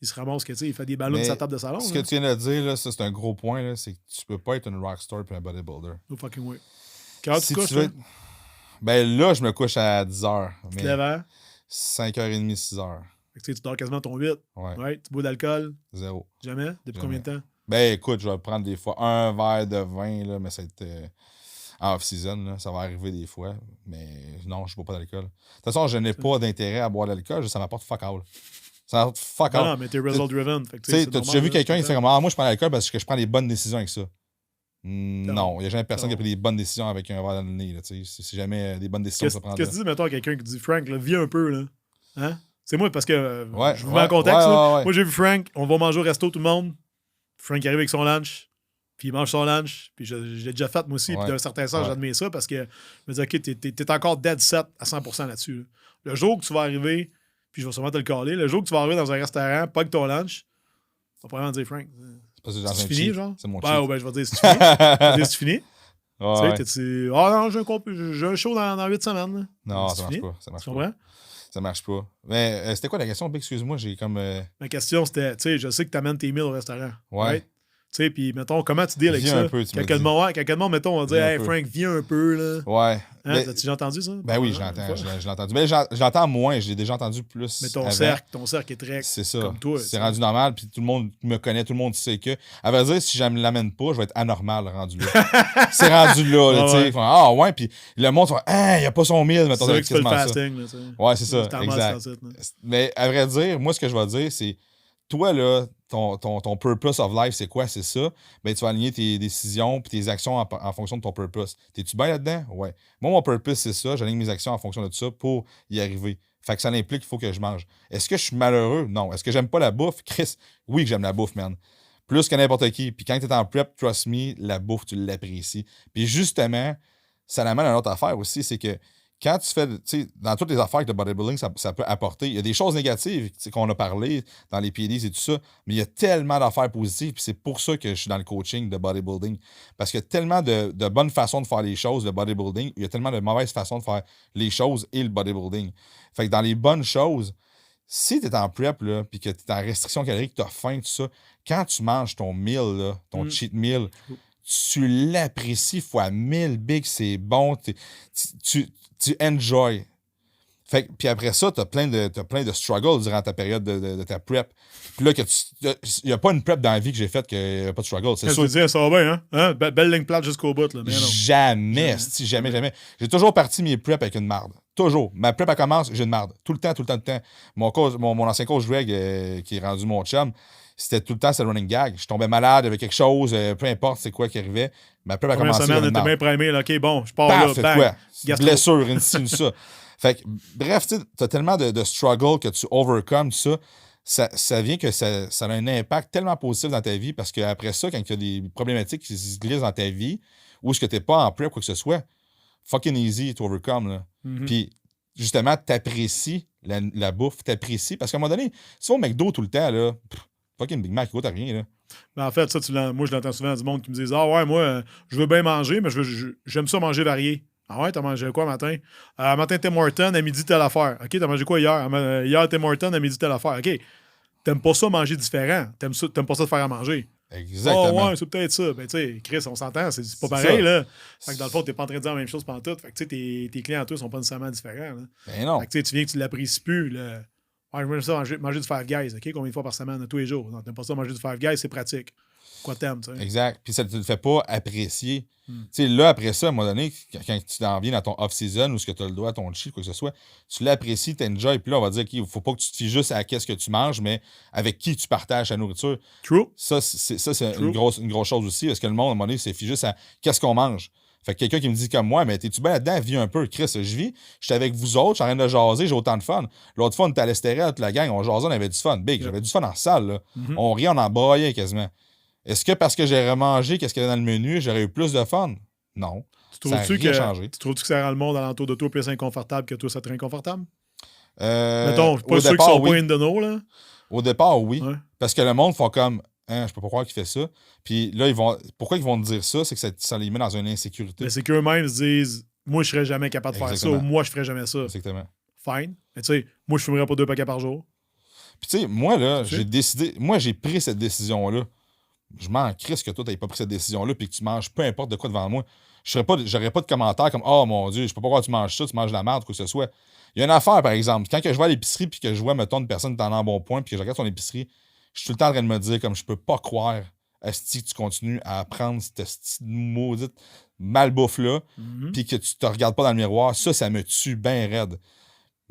il se ramasse que, tu sais, il fait des ballons de sa table de salon.
Ce que tu viens de dire, là, ça, c'est un gros point, là, c'est que tu peux pas être une rockstar puis un bodybuilder.
No fucking way. Quand
si
tu couches,
ben là, je me couche à 10h.
Tu te lèves à
5h30, 6h.
Fait que, tu dors quasiment ton 8.
Ouais.
Tu bois d'alcool?
Zéro.
Jamais? Depuis combien de temps?
Ben écoute, je vais prendre des fois un verre de vin, là, mais c'est en off-season, là, ça va arriver des fois. Mais non, je ne bois pas d'alcool. De toute façon, je n'ai pas d'intérêt à boire de l'alcool, ça m'apporte fuck all. Ça m'apporte fuck all.
Non, mais t'es result driven.
Tu as déjà vu quelqu'un qui fait comme moi, je prends l'alcool parce que je prends des bonnes décisions avec ça. Non, il n'y a jamais personne qui a pris des bonnes décisions avec un verre dans le nez. Là, c'est jamais des bonnes décisions que ça prend.
Qu'est-ce que tu dis, mettons, à quelqu'un qui dit Frank, là, viens un peu, là. Hein? C'est moi, parce que je vous mets en contexte. Moi, j'ai vu Frank, on va manger au resto, tout le monde. Frank arrive avec son lunch, puis il mange son lunch, puis je l'ai déjà fait, moi aussi, puis d'un certain sens, j'admets ça, parce que je me dis, OK, t'es encore dead set à 100% là-dessus. Là. Le jour que tu vas arriver, puis je vais sûrement te le caler, le jour que tu vas arriver dans un restaurant, pas que ton lunch, tu vas probablement dire, Frank, c'est fini, genre?
C'est mon
ben, je vais dire, c'est fini. Je vais dire, c'est fini.
Ouais.
Tu sais, non, j'ai un show dans 8 semaines. Là.
Non, ça marche pas. Ça marche
tu comprends?
Ça marche pas. Mais c'était quoi la question? Excuse-moi, j'ai comme.
Ma question, c'était, tu sais, je sais que tu amènes tes meals au restaurant.
Ouais.
Right? Tu sais, puis mettons, comment tu deals avec ça? Quelqu'un de monde, mettons, on va dire, hey, Frank, viens un peu, là.
Ouais.
Hein, t'as-tu déjà entendu ça?
Ben oui, je l'ai entendu. Mais j'entends moins, j'ai déjà entendu plus.
Mais ton cercle est très
c'est ça.
comme toi.
C'est rendu normal, puis tout le monde me connaît, tout le monde sait que. À vrai dire, si je ne l'amène pas, je vais être anormal rendu là. C'est rendu là, tu sais. Ah ouais, puis le monde va, il n'y a pas son meal, mettons.
C'est vrai que tu fais le fasting, là, tu sais.
Ouais, c'est ça. Exact. Mais à vrai dire, moi, ce que je vais dire, c'est. Toi, là, ton purpose of life, c'est quoi? C'est ça. Ben, tu vas aligner tes décisions et tes actions en fonction de ton purpose. T'es-tu bien là-dedans? Ouais. Moi, mon purpose, c'est ça. J'aligne mes actions en fonction de ça pour y arriver. Fait que ça implique qu'il faut que je mange. Est-ce que je suis malheureux? Non. Est-ce que j'aime pas la bouffe? Chris, oui que j'aime la bouffe, man. Plus que n'importe qui. Puis quand t'es en prep, trust me, la bouffe, tu l'apprécies. Puis justement, ça l'amène à une autre affaire aussi, c'est que quand tu fais, tu sais, dans toutes les affaires que le bodybuilding, ça peut apporter, il y a des choses négatives qu'on a parlé dans les PDs et tout ça, mais il y a tellement d'affaires positives, puis c'est pour ça que je suis dans le coaching de bodybuilding. Parce qu'il y a tellement de bonnes façons de faire les choses, le bodybuilding, il y a tellement de mauvaises façons de faire les choses et le bodybuilding. Fait que dans les bonnes choses, si tu es en prep, là, puis que tu es en restriction calorique, tu as faim, tout ça, quand tu manges ton meal, là, ton cheat meal, tu l'apprécies fois 1000 big, c'est bon, tu enjoy. Fait puis après ça, t'as plein de struggles durant ta période de ta prep. Puis là, il n'y a pas une prep dans la vie que j'ai faite qu'il n'y a pas de struggle. C'est sûr.
Ça va bien, hein? Belle ligne plate jusqu'au bout. Là, mais
jamais. J'ai toujours parti mes preps avec une marde. Toujours. Ma prep, elle commence, j'ai une marde. Tout le temps. Mon ancien coach Greg, qui est rendu mon chum, c'était tout le temps, c'est le running gag. Je tombais malade avec quelque chose, peu importe c'est quoi qui arrivait. Ma prep a commencé.
Première semaine, t'es bien primé, là, OK, bon, je pars là, bang.
Quoi? Blessure, une ça. Fait que, bref, tu as tellement de struggle que tu overcomes ça vient que ça a un impact tellement positif dans ta vie parce qu'après ça, quand tu as des problématiques qui se glissent dans ta vie ou est-ce que tu n'es pas en prep ou quoi que ce soit, fucking easy to overcome. Là. Puis, justement, t'apprécies la bouffe, t'apprécies. Parce qu'à un moment donné, si tu vas au McDo tout le temps, là, fucking Big Mac, il t'as rien. Là.
Mais en fait, ça, moi, je l'entends souvent du monde qui me dit « Ah ouais, moi, je veux bien manger, mais j'aime ça manger varié. » Ah ouais, t'as mangé quoi matin? Matin, Tim Hortons, à midi, telle affaire. OK, t'as mangé quoi hier? Hier, Tim Hortons, à midi, telle affaire. OK, t'aimes pas ça manger différent. T'aimes pas ça te faire à manger.
Exactement.
Oh ouais, c'est peut-être ça. Ben, tu sais, Chris, on s'entend, c'est pas pareil,
ça.
là. Fait que dans le fond, t'es pas en train de dire la même chose pendant tout. Fait que, tu sais, tes clients, toi, sont pas nécessairement différents, là.
Ben non.
Fait que, tu viens que tu l'apprécies plus, là. Ouais, j'aime ça manger du Five Guys, OK? Combien de fois par semaine, tous les jours? Non, t'aimes pas ça manger du Five Guys, c'est pratique. Quoi t'aimes, tu sais?
Exact. Puis ça ne te fait pas apprécier. Tu sais, là, après ça, à un moment donné, quand tu t'en viens dans ton off-season ou ce que tu as le droit à ton cheat, quoi que ce soit, tu l'apprécies, tu enjoy. Puis là, on va dire qu'il ne faut pas que tu te fies juste à qu'est-ce que tu manges, mais avec qui tu partages ta nourriture.
True.
Ça, c'est une grosse chose aussi, parce que le monde, à un moment donné, c'est fié juste à qu'est-ce qu'on mange. Fait que quelqu'un qui me dit comme moi, mais t'es-tu bien là-dedans, vis un peu. Chris, je vis, j'étais avec vous autres, je suis en train de jaser, j'ai autant de fun. L'autre fois, on était à l'Estérel, toute la gang, on jasait, on avait du fun. Big, j'avais du fun en salle, là. On riait, on en braillait quasiment. Est-ce que parce que j'ai remangé qu'est-ce qu'il y avait dans le menu, j'aurais eu plus de fun? Non.
Tu trouves-tu que ça rend le monde alentour de toi plus inconfortable que toi, ça te rend inconfortable? Mettons, pas ceux qui sont pas in the know, là.
Au départ, oui.
Ouais.
Parce que le monde font comme hein, je peux pas croire qu'il fait ça. Puis là, pourquoi ils vont te dire ça? C'est que ça les met dans une insécurité.
Mais c'est qu'eux-mêmes se disent moi, je serais jamais capable de faire ça ou moi, je ferais jamais ça.
Exactement.
Fine. Mais tu sais, moi, je fumerais pas 2 paquets par jour.
Puis tu sais, moi, là, j'ai pris cette décision-là. Je m'en crisse que toi, tu n'aies pas pris cette décision-là puis que tu manges peu importe de quoi devant moi. J'aurais pas de commentaires comme oh mon Dieu, je peux pas croire que tu manges ça, tu manges de la merde, quoi que ce soit. Il y a une affaire, par exemple, quand que je vais à l'épicerie puis que je vois, mettons, une personne qui est en bon point puis que je regarde son épicerie, je suis tout le temps en train de me dire comme je peux pas croire asti que tu continues à prendre cette maudite malbouffe-là puis que tu te regardes pas dans le miroir. Ça me tue bien raide.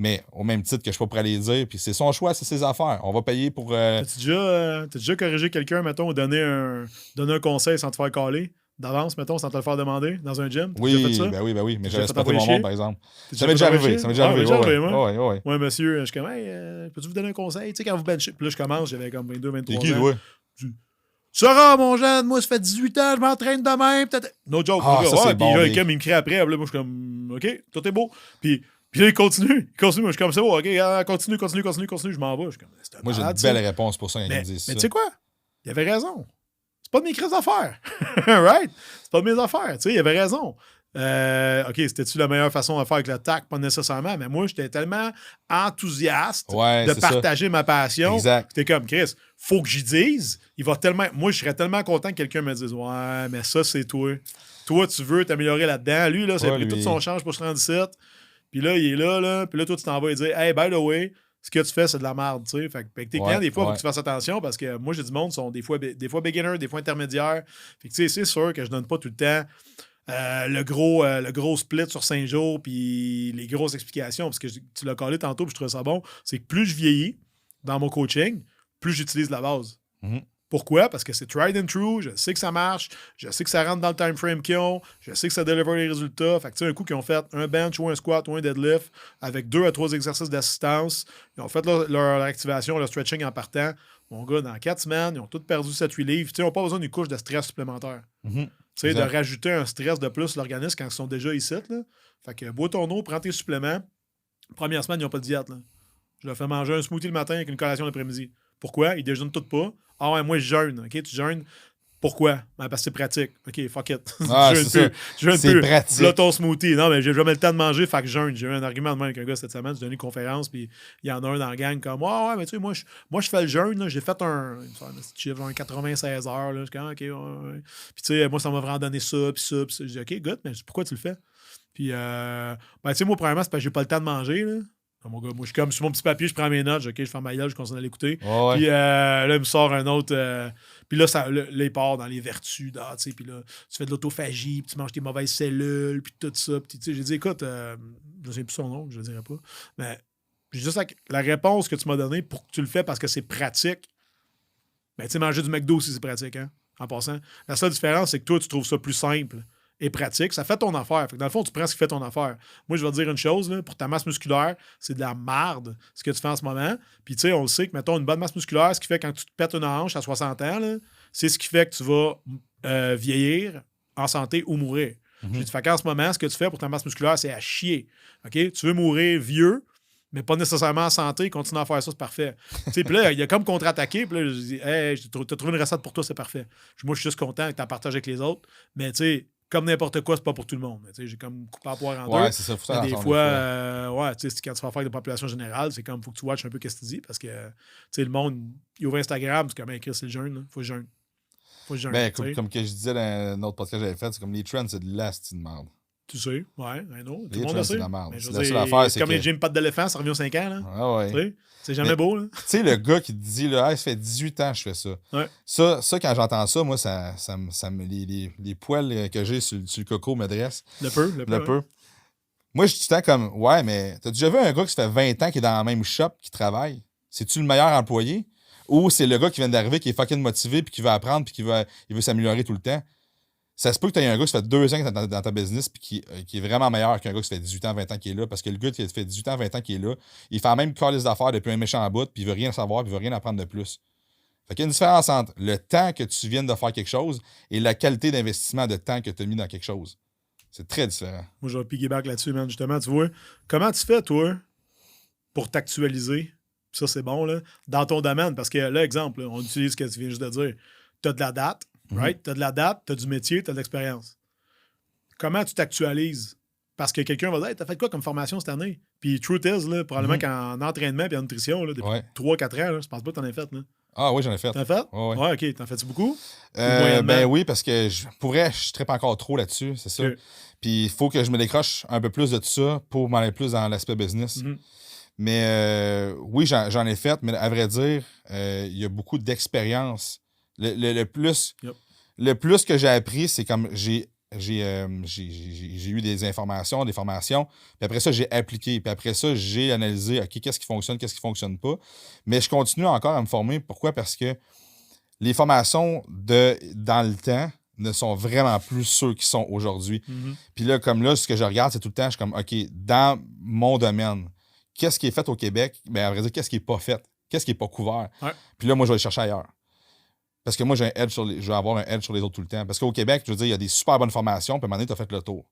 Mais au même titre que je suis pas prêt à les dire, puis c'est son choix, c'est ses affaires. On va payer pour...
T'as-tu déjà corrigé quelqu'un, mettons, ou donné un conseil sans te faire caler? D'avance, mettons, sans te le faire demander, dans un gym?
Oui,
fait ça?
ben oui, mais j'avais
fait
spoté mon monde, par exemple. Ça m'est
déjà
arrivé,
moi. Ouais, monsieur, je suis comme, hey, peux-tu vous donner un conseil? Tu sais, quand vous benchez, puis là, je commence, j'avais comme 22, 23 ans.
Qui, ouais?
Sarah, mon jeune, moi, ça fait 18 ans, je m'entraîne demain, peut-être. No joke,
ah, ça, c'est bon.
Puis là, il me crie après, là, moi, je suis comme, OK, tout est beau. Puis là, il continue, moi, je suis comme ça, OK, continue, je m'en vais. Je suis comme,
moi, j'ai une belle réponse pour ça,
mais tu sais quoi? Il avait raison. C'est pas de mes crises d'affaires. Right? C'est pas de mes affaires. Tu sais, il avait raison. OK, c'était-tu la meilleure façon de faire avec le tac? Pas nécessairement, mais moi, j'étais tellement enthousiaste de partager ma passion.
Exact.
C'était comme, Chris, faut que j'y dise. Moi, je serais tellement content que quelqu'un me dise, ouais, mais ça, c'est toi. Toi, tu veux t'améliorer là-dedans. Lui, là, ça a pris tout son change pour se rendre ici. Puis là, il est là. Puis là, toi, tu t'en vas et dire, hey, by the way, ce que tu fais, c'est de la merde, tu sais. Fait que tes clients, des fois, il faut que tu fasses attention parce que moi, j'ai du monde qui sont des fois beginners, des fois intermédiaires. Fait que, tu sais, c'est sûr que je donne pas tout le temps le gros split sur 5 jours puis les grosses explications parce que tu l'as collé tantôt puis je trouvais ça bon. C'est que plus je vieillis dans mon coaching, plus j'utilise la base.
Mm-hmm.
Pourquoi? Parce que c'est tried and true, je sais que ça marche, je sais que ça rentre dans le time frame qu'ils ont, je sais que ça délivre les résultats. Fait que tu sais, un coup qu'ils ont fait un bench ou un squat ou un deadlift avec 2 à 3 exercices d'assistance, ils ont fait leur activation, leur stretching en partant. Mon gars, dans 4 semaines, ils ont tous perdu 7-8 livres. Tu sais, ils n'ont pas besoin d'une couche de stress supplémentaire.
Mm-hmm.
Tu sais, de rajouter un stress de plus l'organisme quand ils sont déjà ici. Là. Fait que bois ton eau, prends tes suppléments. Première semaine, ils n'ont pas de diète. Là. Je leur fais manger un smoothie le matin avec une collation l'après-midi. Pourquoi? Ils déjeunent toutes pas. Ah ouais, moi, je jeûne. OK, tu jeûnes. Pourquoi? Ben, parce que c'est pratique. OK, fuck it.
Ah,
je jeûne plus.
Pratique.
Là, ton smoothie. Non, mais j'ai jamais le temps de manger, fait que je jeûne. J'ai eu un argument de même avec un gars cette semaine. J'ai donné une conférence, puis il y en a un dans la gang comme ouais, mais tu sais, moi, je fais le jeûne. Là. J'ai fait un chiffre, un 96 heures. Là. Je dis, OK, ouais. Puis tu sais, moi, ça m'a vraiment donné ça, puis ça, puis ça. Je dis, OK, good, mais pourquoi tu le fais? Puis, ben, tu sais, moi, premièrement, c'est parce que j'ai pas le temps de manger, là. Mon gars, moi, je suis comme sur mon petit papier, je prends mes notes, OK, je fais ma gueule, je continue à l'écouter.
Ouais.
Puis là, il me sort un autre. Puis là, il part dans les vertus. Tu sais, puis là, tu fais de l'autophagie, puis tu manges tes mauvaises cellules, puis tout ça. Puis tu sais, j'ai dit, écoute, je ne sais plus son nom, je ne le dirai pas. Mais j'ai juste la réponse que tu m'as donnée pour que tu le fais parce que c'est pratique. Ben, tu sais, manger du McDo aussi, c'est pratique, hein, en passant. La seule différence, c'est que toi, tu trouves ça plus simple. est pratique, ça fait ton affaire. Fait que dans le fond, tu prends ce qui fait ton affaire. Moi, je vais te dire une chose, là, pour ta masse musculaire, c'est de la marde, ce que tu fais en ce moment. Puis, tu sais, on le sait que, mettons, une bonne masse musculaire, ce qui fait quand tu te pètes une hanche à 60 ans, là, c'est ce qui fait que tu vas vieillir en santé ou mourir. Fait qu'en ce moment, ce que tu fais pour ta masse musculaire, c'est à chier. OK? Tu veux mourir vieux, mais pas nécessairement en santé, continue à faire ça, c'est parfait. Puis là, il a comme contre-attaqué, puis là, je dis, hey, t'as trouvé une recette pour toi, c'est parfait. Moi, je suis juste content que tu en partages avec les autres, mais tu sais, comme n'importe quoi, c'est pas pour tout le monde. J'ai comme coupé la poire en deux.
Ouais, c'est ça, faut ça
des fois, ouais, tu sais, quand tu vas faire avec la population générale, c'est comme, faut que tu watches un peu ce que tu dis, parce que, tu sais, le monde, il ouvre Instagram, c'est comme, écrit, c'est le jeûne, faut jeûne.
Ben, comme que je disais dans un autre podcast que j'avais fait, c'est comme les trends, c'est de l'asti de merde.
Tu sais, ouais, I know. Tout
Les
le monde
trends,
le
c'est
sait.
de la merde.
Mais je
C'est
veux
la
dire,
seule affaire, c'est
comme
que...
les gym pattes d'éléphant, ça revient aux 5 ans, là.
Ah ouais.
Tu sais, c'est jamais beau, là.
Tu sais, le gars qui te dit, là, hey, ça fait 18 ans que je fais ça.
Ouais.
Ça, quand j'entends ça, moi, ça me, les poils que j'ai sur le coco me dressent.
Le peu.
Ouais. Moi, je dis tout le temps comme, ouais, mais t'as déjà vu un gars qui ça fait 20 ans qui est dans la même shop, qui travaille? C'est-tu le meilleur employé? Ou c'est le gars qui vient d'arriver, qui est fucking motivé, puis qui veut apprendre, puis il veut s'améliorer tout le temps? Ça se peut que tu aies un gars qui fait 2 ans dans ta business, puis qui est vraiment meilleur qu'un gars qui fait 18 ans, 20 ans qui est là, parce que le gars qui fait 18 ans, 20 ans qui est là, il fait la même calice d'affaires depuis un méchant bout, puis il veut rien savoir, puis il veut rien apprendre de plus. Fait qu'il y a une différence entre le temps que tu viennes de faire quelque chose et la qualité d'investissement de temps que tu as mis dans quelque chose. C'est très différent.
Moi, je vais piggyback là-dessus, man. Justement, tu vois, comment tu fais, toi, pour t'actualiser? Ça, c'est bon, là, dans ton domaine. Parce que là, exemple, là, on utilise ce que tu viens juste de dire. Tu as de la date, right? Tu as de la date, tu as du métier, tu as de l'expérience. Comment tu t'actualises? Parce que quelqu'un va dire, hey, t'as fait quoi comme formation cette année? Puis, truth is, là, probablement qu'en entraînement et en nutrition, là, depuis 3-4 ans, là, je pense pas que t'en aies fait. Là.
Ah oui, j'en ai fait.
T'en as fait?
Ouais.
OK. T'en fais-tu beaucoup?
Ben oui, parce que je trippe encore trop là-dessus, c'est ça. Puis il faut que je me décroche un peu plus de tout ça pour m'aller plus dans l'aspect business. Mais oui, j'en ai fait, mais à vrai dire, il y a beaucoup d'expérience. Le plus que j'ai appris, c'est comme j'ai eu des informations, des formations, puis après ça, j'ai appliqué, puis après ça, j'ai analysé, OK, qu'est-ce qui fonctionne pas. Mais je continue encore à me former. Pourquoi? Parce que les formations dans le temps ne sont vraiment plus ceux qui sont aujourd'hui. Puis là, comme là, ce que je regarde, c'est tout le temps, je suis comme, OK, dans mon domaine, qu'est-ce qui est fait au Québec? Bien, à vrai dire, qu'est-ce qui n'est pas fait? Qu'est-ce qui n'est pas couvert? Ouais. Puis là, moi, je vais le chercher ailleurs. Parce que moi, je vais avoir un edge sur les autres tout le temps. Parce qu'au Québec, je veux dire, il y a des super bonnes formations, puis à un moment donné, tu as fait le tour.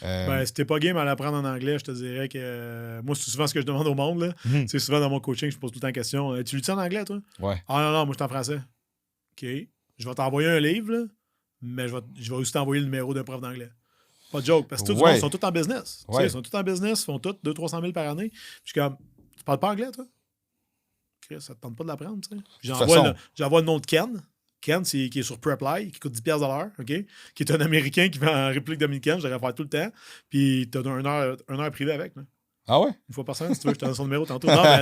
Ben, si t'es pas game à l'apprendre en anglais, je te dirais que moi, c'est souvent ce que je demande au monde. Là. C'est souvent dans mon coaching, je pose tout le temps la question. Tu lis-tu en anglais, toi?
Ouais.
Ah non, moi, je suis en français. OK. Je vais t'envoyer un livre, là, mais je vais aussi t'envoyer le numéro d'un prof d'anglais. Pas de joke. Parce que tout le monde, ils sont tous en business. Ils sont tous en business, ils font tous 200-300 000 par année. Je suis comme, tu parles pas anglais, toi? Okay, ça te tente pas de l'apprendre, tu sais? J'envoie le nom de Ken. Ken, qui est sur Preply, qui coûte 10$ de l'heure, OK? Qui est un Américain qui va en République dominicaine, je devrais faire tout le temps. Puis tu as une heure privée avec. Là.
Ah ouais?
Une fois par semaine, si tu veux, je te donne son numéro tantôt. Non, mais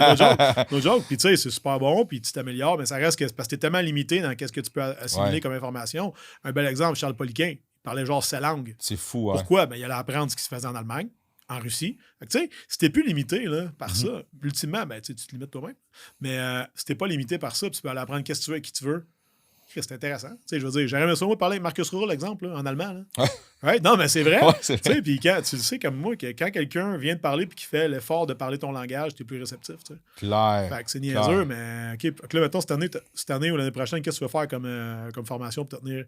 no joke. Puis tu sais, c'est super bon, puis tu t'améliores, mais ça reste parce que tu es tellement limité dans ce que tu peux assimiler comme information. Un bel exemple, Charles Poliquin, il parlait genre 7 langues.
C'est fou, hein?
Pourquoi? Ben, il allait apprendre ce qui se faisait en Allemagne, en Russie. Tu sais, si t'es plus limité là, par ça, ultimement, ben, tu te limites toi-même. Mais si t'es pas limité par ça, puis tu peux aller apprendre qu'est-ce que tu veux et qui tu veux. C'est intéressant. Tu sais, je veux dire, j'aurais aimé ça moi parler avec Marcus Rule, l'exemple, en allemand. Là. Ouais, non, mais c'est vrai.
Ouais, c'est vrai.
Puis quand tu le sais comme moi, que quand quelqu'un vient de parler et qui fait l'effort de parler ton langage, t'es plus réceptif. T'sais.
Clair.
Fait que c'est niaiseux, mais OK. Là, mettons, cette année ou l'année prochaine, qu'est-ce que tu veux faire comme formation pour te tenir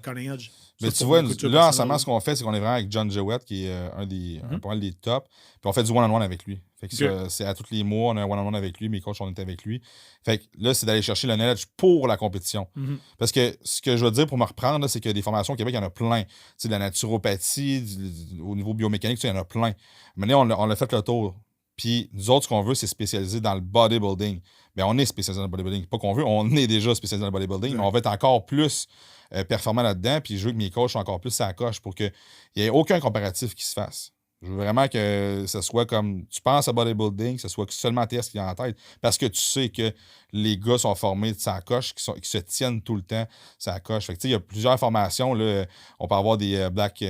Cutting Edge?
Mais tu vois, là, en ce moment, ce qu'on fait, c'est qu'on est vraiment avec John Jewett, qui est un des tops. Puis on fait du one-on-one avec lui. Fait que c'est à tous les mois, on a un one-on-one avec lui, mes coachs, on est avec lui. Fait que là, c'est d'aller chercher le knowledge pour la compétition. Parce que ce que je veux dire pour me reprendre, là, c'est que des formations au Québec, il y en a plein. Tu sais, de la naturopathie, au niveau biomécanique, il y en a plein. Mais là, on l'a fait le tour. Puis nous autres, ce qu'on veut, c'est spécialiser dans le bodybuilding. Bien, on est spécialisé dans le bodybuilding. Pas qu'on veut, on est déjà spécialisé dans le bodybuilding, mais on va être encore plus performant là-dedans. Puis je veux que mes coachs soient encore plus à la coche pour qu'il n'y ait aucun comparatif qui se fasse. Je veux vraiment que ce soit comme tu penses à bodybuilding, que ce soit seulement TS qui est en tête, parce que tu sais que les gars sont formés de sa coche, qui se tiennent tout le temps sa coche. Fait que, il y a plusieurs formations. Là, on peut avoir des black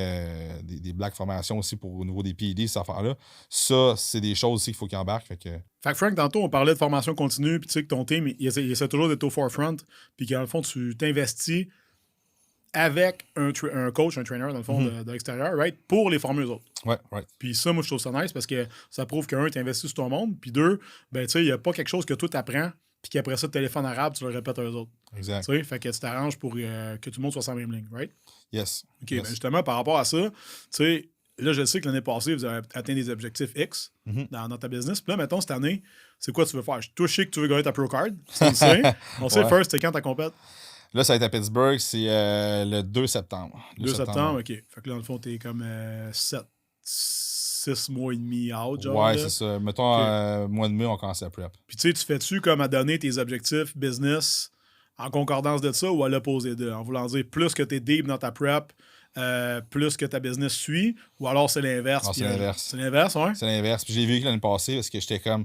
formations aussi au niveau des PED, cette affaire-là. Ça, c'est des choses aussi qu'il faut qu'ils embarquent. Fait que
Frank, tantôt, on parlait de formation continue, puis tu sais que ton team, il essaie toujours d'être au forefront, puis qu'en le fond, tu t'investis avec un coach, un trainer, dans le fond, de l'extérieur, right? Pour les former eux autres.
Ouais, right.
Puis ça, moi, je trouve ça nice parce que ça prouve que, un, tu investis sur ton monde, puis deux, ben, tu sais, il n'y a pas quelque chose que toi t'apprends, puis qu'après ça, le téléphone arabe, tu le répètes à eux autres.
Exact.
Tu sais, fait que tu t'arranges pour que tout le monde soit sur la même ligne, right?
Yes.
OK,
yes.
ben justement, par rapport à ça, tu sais, là, je sais que l'année passée, vous avez atteint des objectifs X dans ta business. Puis là, mettons, cette année, c'est quoi tu veux faire? Toi, je sais que tu veux gagner ta Pro Card. On sait. On sait, first, c'est quand ta compète?
Là, ça va être à Pittsburgh, c'est le 2 septembre.
2 septembre, OK. Fait que là, dans le fond, t'es comme 6 mois et demi out, genre.
Ouais,
là.
c'est ça. Mettons, mois de mai, on commence la prep.
Puis tu sais, tu fais-tu comme à donner tes objectifs business en concordance de ça ou à l'opposé d'eux? En voulant dire plus que t'es deep dans ta prep, plus que ta business suit, ou alors c'est l'inverse?
Non, c'est l'inverse.
C'est l'inverse, ouais?
C'est l'inverse. Puis j'ai vécu l'année passée parce que j'étais comme,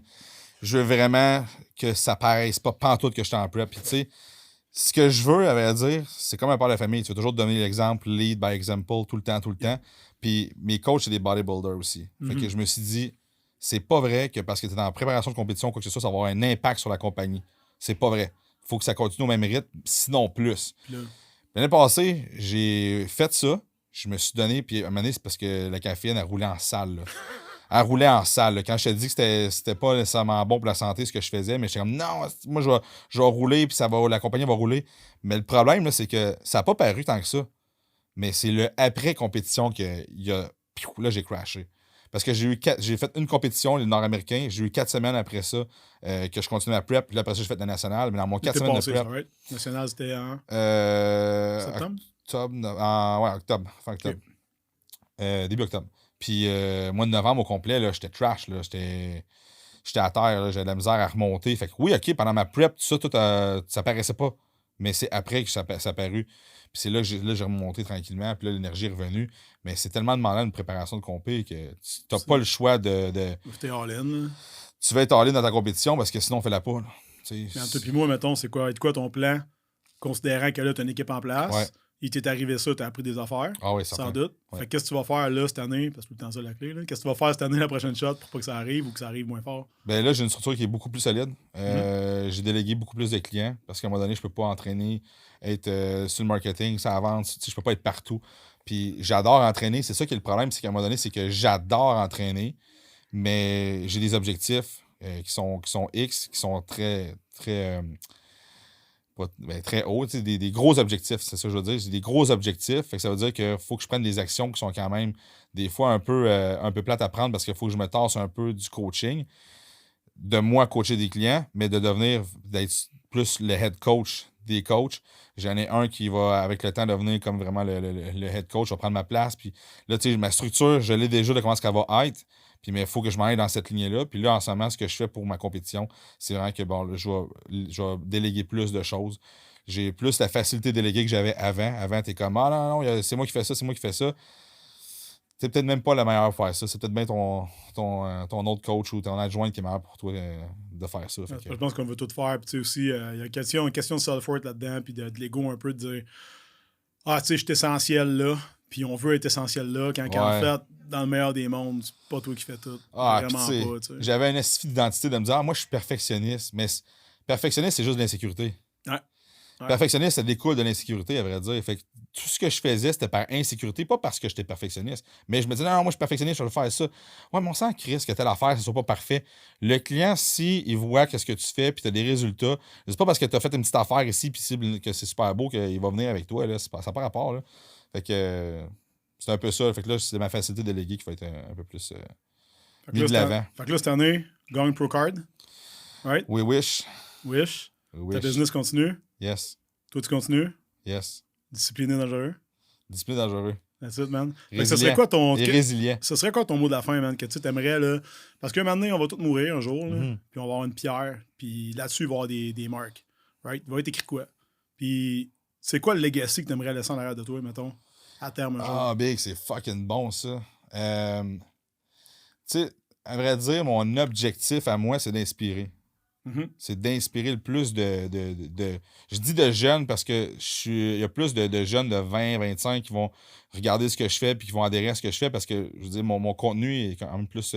je veux vraiment que ça paraisse pas pantoute que j'étais en prep. Puis tu sais, ce que je veux, à vrai dire, c'est comme un père de famille. Tu veux toujours te donner l'exemple, lead by example, tout le temps. Puis mes coachs, c'est des bodybuilders aussi. Fait que je me suis dit, c'est pas vrai que parce que tu es en préparation de compétition ou quoi que ce soit, ça va avoir un impact sur la compagnie. C'est pas vrai. Faut que ça continue au même rythme, sinon plus. L'année passée, j'ai fait ça. Je me suis donné, puis à un moment donné, c'est parce que la caféine, elle roulait en salle. Là. Elle roulait en salle. Là. Quand je te dis que c'était pas nécessairement bon pour la santé ce que je faisais, mais j'étais comme non, moi je vais rouler, puis la compagnie va rouler. Mais le problème, là, c'est que ça n'a pas paru tant que ça. Mais c'est le après-compétition que là, j'ai crashé. Parce que j'ai fait une compétition, les Nord-Américains. J'ai eu 4 semaines après ça que je continue ma prep. Puis là, après ça, j'ai fait la nationale. Mais dans mon 4 semaines de prep.
Ça, right? Nationale, c'était en septembre?
Octobre. Fin octobre. Début octobre. Puis mois de novembre au complet, là, j'étais trash. Là, j'étais à terre. Là, j'avais de la misère à remonter. Fait que oui, OK, pendant ma prep, tout ça, ça paraissait pas. Mais c'est après que ça a paru. Puis c'est là que j'ai remonté tranquillement. Puis là, l'énergie est revenue. Mais c'est tellement demandant une préparation de compé que tu n'as pas le choix de.
T'es all-in.
Tu vas être all-in dans ta compétition parce que sinon, on fait la poule.
Mais entre toi et moi, mettons, c'est quoi ton plan? Considérant que là, tu as une équipe en place.
Ouais.
Il t'est arrivé ça, tu as appris des affaires.
Ah oui,
sans doute.
Ouais.
Fait que qu'est-ce que tu vas faire là cette année? Parce que tout le temps, ça la clé. Qu'est-ce que tu vas faire cette année, la prochaine shot, pour pas que ça arrive ou que ça arrive moins fort?
Ben là, j'ai une structure qui est beaucoup plus solide. J'ai délégué beaucoup plus de clients parce qu'à un moment donné, je peux pas entraîner, être sur le marketing, ça avance. Je peux pas être partout. Puis j'adore entraîner. C'est ça qui est le problème, c'est qu'à un moment donné, c'est que j'adore entraîner, mais j'ai des objectifs qui sont X, qui sont très, très. Très haut, des gros objectifs, c'est ça que je veux dire. J'ai des gros objectifs, fait que ça veut dire qu'il faut que je prenne des actions qui sont quand même des fois un peu plates à prendre parce qu'il faut que je me tasse un peu du coaching, de moi coacher des clients, mais d'être plus le head coach des coachs. J'en ai un qui va, avec le temps, devenir comme vraiment le head coach, va prendre ma place. Puis là, tu sais, ma structure, je l'ai déjà de comment est-ce qu'elle va être. Puis, mais il faut que je m'en aille dans cette lignée-là. Puis là, en ce moment, ce que je fais pour ma compétition, c'est vraiment que, bon, là, je vais déléguer plus de choses. J'ai plus la facilité de déléguer que j'avais avant. Avant, t'es comme, ah non, c'est moi qui fais ça, c'est moi qui fais ça. C'est peut-être même pas le meilleur pour faire ça. C'est peut-être bien ton autre coach ou ton adjoint qui est meilleur pour toi de faire ça.
Je pense qu'on veut tout faire. Puis, tu sais, aussi, il y a une question de self-worth là-dedans, puis de l'ego un peu, de dire, tu sais, je suis essentiel là. Puis on veut être essentiel là, quand en fait, dans le meilleur des mondes, c'est pas toi qui fais tout. Vraiment pas, tu sais.
J'avais une espèce d'identité de me dire, moi, je suis perfectionniste. Mais perfectionniste, c'est juste de l'insécurité.
Ouais.
Perfectionniste, ça découle de l'insécurité, à vrai dire. Fait que tout ce que je faisais, c'était par insécurité, pas parce que j'étais perfectionniste. Mais je me disais, non, moi, je suis perfectionniste, je vais faire ça. Ouais, mais on sent, Chris, que telle affaire, ce soit pas parfait. Le client, il voit qu'est-ce que tu fais, puis tu as des résultats, c'est pas parce que tu as fait une petite affaire ici, puis que c'est super beau qu'il va venir avec toi. Là. Ça n'a pas rapport. Là. Fait que c'est un peu ça. Fait que là, c'est ma facilité de déléguer qui va être un peu plus mis de l'avant.
Fait que là, cette année, Going Pro Card. Right?
We wish.
Ta business continue.
Yes.
Toi, tu continues.
Yes.
Discipliné, dangereux.
Discipliné, dangereux.
That's it, man.
Ça
serait quoi ton...
résilient.
Ce serait quoi ton mot de la fin, man, que tu aimerais, là? Parce qu'un moment donné, on va tous mourir un jour, là, puis on va avoir une pierre, puis là-dessus, il va y avoir des marques. Right? Il va être écrit quoi? Puis c'est quoi le legacy que tu aimerais laisser en arrière de toi, mettons, à terme un jour?
Ah, big, c'est fucking bon, ça. Tu sais, à vrai dire, mon objectif à moi, c'est d'inspirer. C'est d'inspirer le plus de je dis de jeunes parce que il y a plus de jeunes de 20, 25 qui vont regarder ce que je fais puis qui vont adhérer à ce que je fais parce que, je veux dire, mon contenu est quand même plus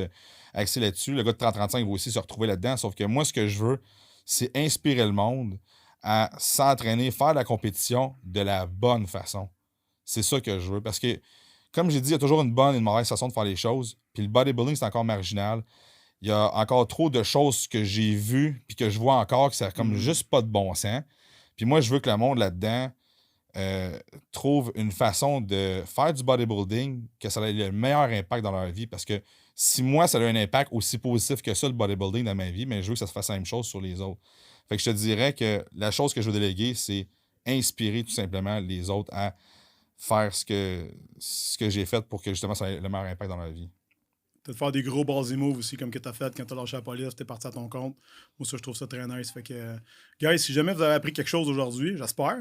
axé là-dessus. Le gars de 30-35 va aussi se retrouver là-dedans. Sauf que moi, ce que je veux, c'est inspirer le monde à s'entraîner, faire de la compétition de la bonne façon. C'est ça que je veux. Parce que, comme j'ai dit, il y a toujours une bonne et une mauvaise façon de faire les choses. Puis le bodybuilding, c'est encore marginal. Il y a encore trop de choses que j'ai vues puis que je vois encore que ça n'a comme juste pas de bon sens. Puis moi, je veux que le monde là-dedans trouve une façon de faire du bodybuilding que ça ait le meilleur impact dans leur vie. Parce que si moi, ça a un impact aussi positif que ça, le bodybuilding dans ma vie, mais je veux que ça se fasse la même chose sur les autres. Fait que je te dirais que la chose que je veux déléguer, c'est inspirer tout simplement les autres à faire ce que j'ai fait pour que justement ça ait le meilleur impact dans ma vie.
Peut-être faire des gros ballsy moves aussi, comme que tu as fait quand tu as lâché la police, tu es parti à ton compte. Moi, ça, je trouve ça très nice. Fait que, guys, si jamais vous avez appris quelque chose aujourd'hui, j'espère,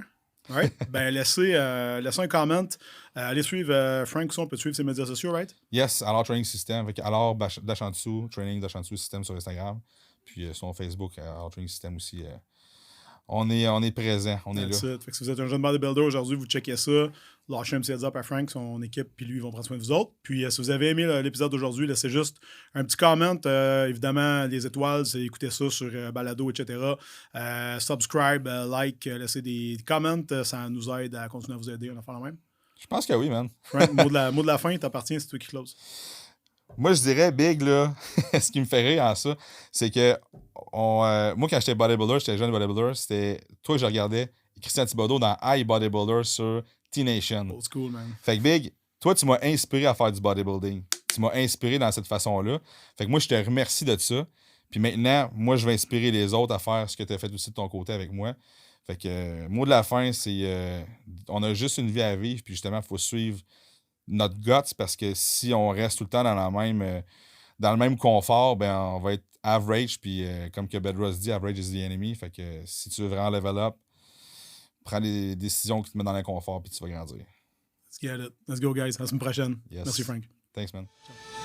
right? Ben, laissez un comment. Allez suivre Frank, on peut suivre ses médias sociaux, right?
Yes, alors Training System, avec alors Dachantsou, Training Dachantsou System sur Instagram. Puis sur Facebook, alors Training System aussi. On est présent, on est là.
Fait que si vous êtes un jeune bodybuilder aujourd'hui, vous checkez ça, lâchez un petit heads up à Frank, son équipe, puis lui, ils vont prendre soin de vous autres. Puis si vous avez aimé l'épisode d'aujourd'hui, laissez juste un petit comment. Évidemment, les étoiles, c'est écoutez ça sur Balado, etc. Subscribe, like, laissez des comments, ça nous aide à continuer à vous aider. On va faire la même.
Je pense que oui, man.
Frank, mot de la fin, t'appartient, c'est toi qui close.
Moi, je dirais, Big, là, ce qui me fait rire en ça, c'est que moi, quand j'étais bodybuilder, j'étais jeune bodybuilder, c'était toi que je regardais, Christian Thibodeau dans High Bodybuilder sur T-Nation.
Old school, man.
Fait que Big, toi, tu m'as inspiré à faire du bodybuilding. Tu m'as inspiré dans cette façon-là. Fait que moi, je te remercie de ça. Puis maintenant, moi, je vais inspirer les autres à faire ce que tu as fait aussi de ton côté avec moi. Fait que, mot de la fin, c'est on a juste une vie à vivre, puis justement, il faut suivre notre guts, parce que si on reste tout le temps dans le même confort, ben on va être average, puis comme que Bedros dit, average is the enemy. Fait que si tu veux vraiment level up, prends des décisions qui te mettent dans l'inconfort, puis tu vas grandir.
Let's get it. Let's go, guys. À la semaine prochaine.
Yes.
Merci, Frank.
Thanks, man.
Ciao.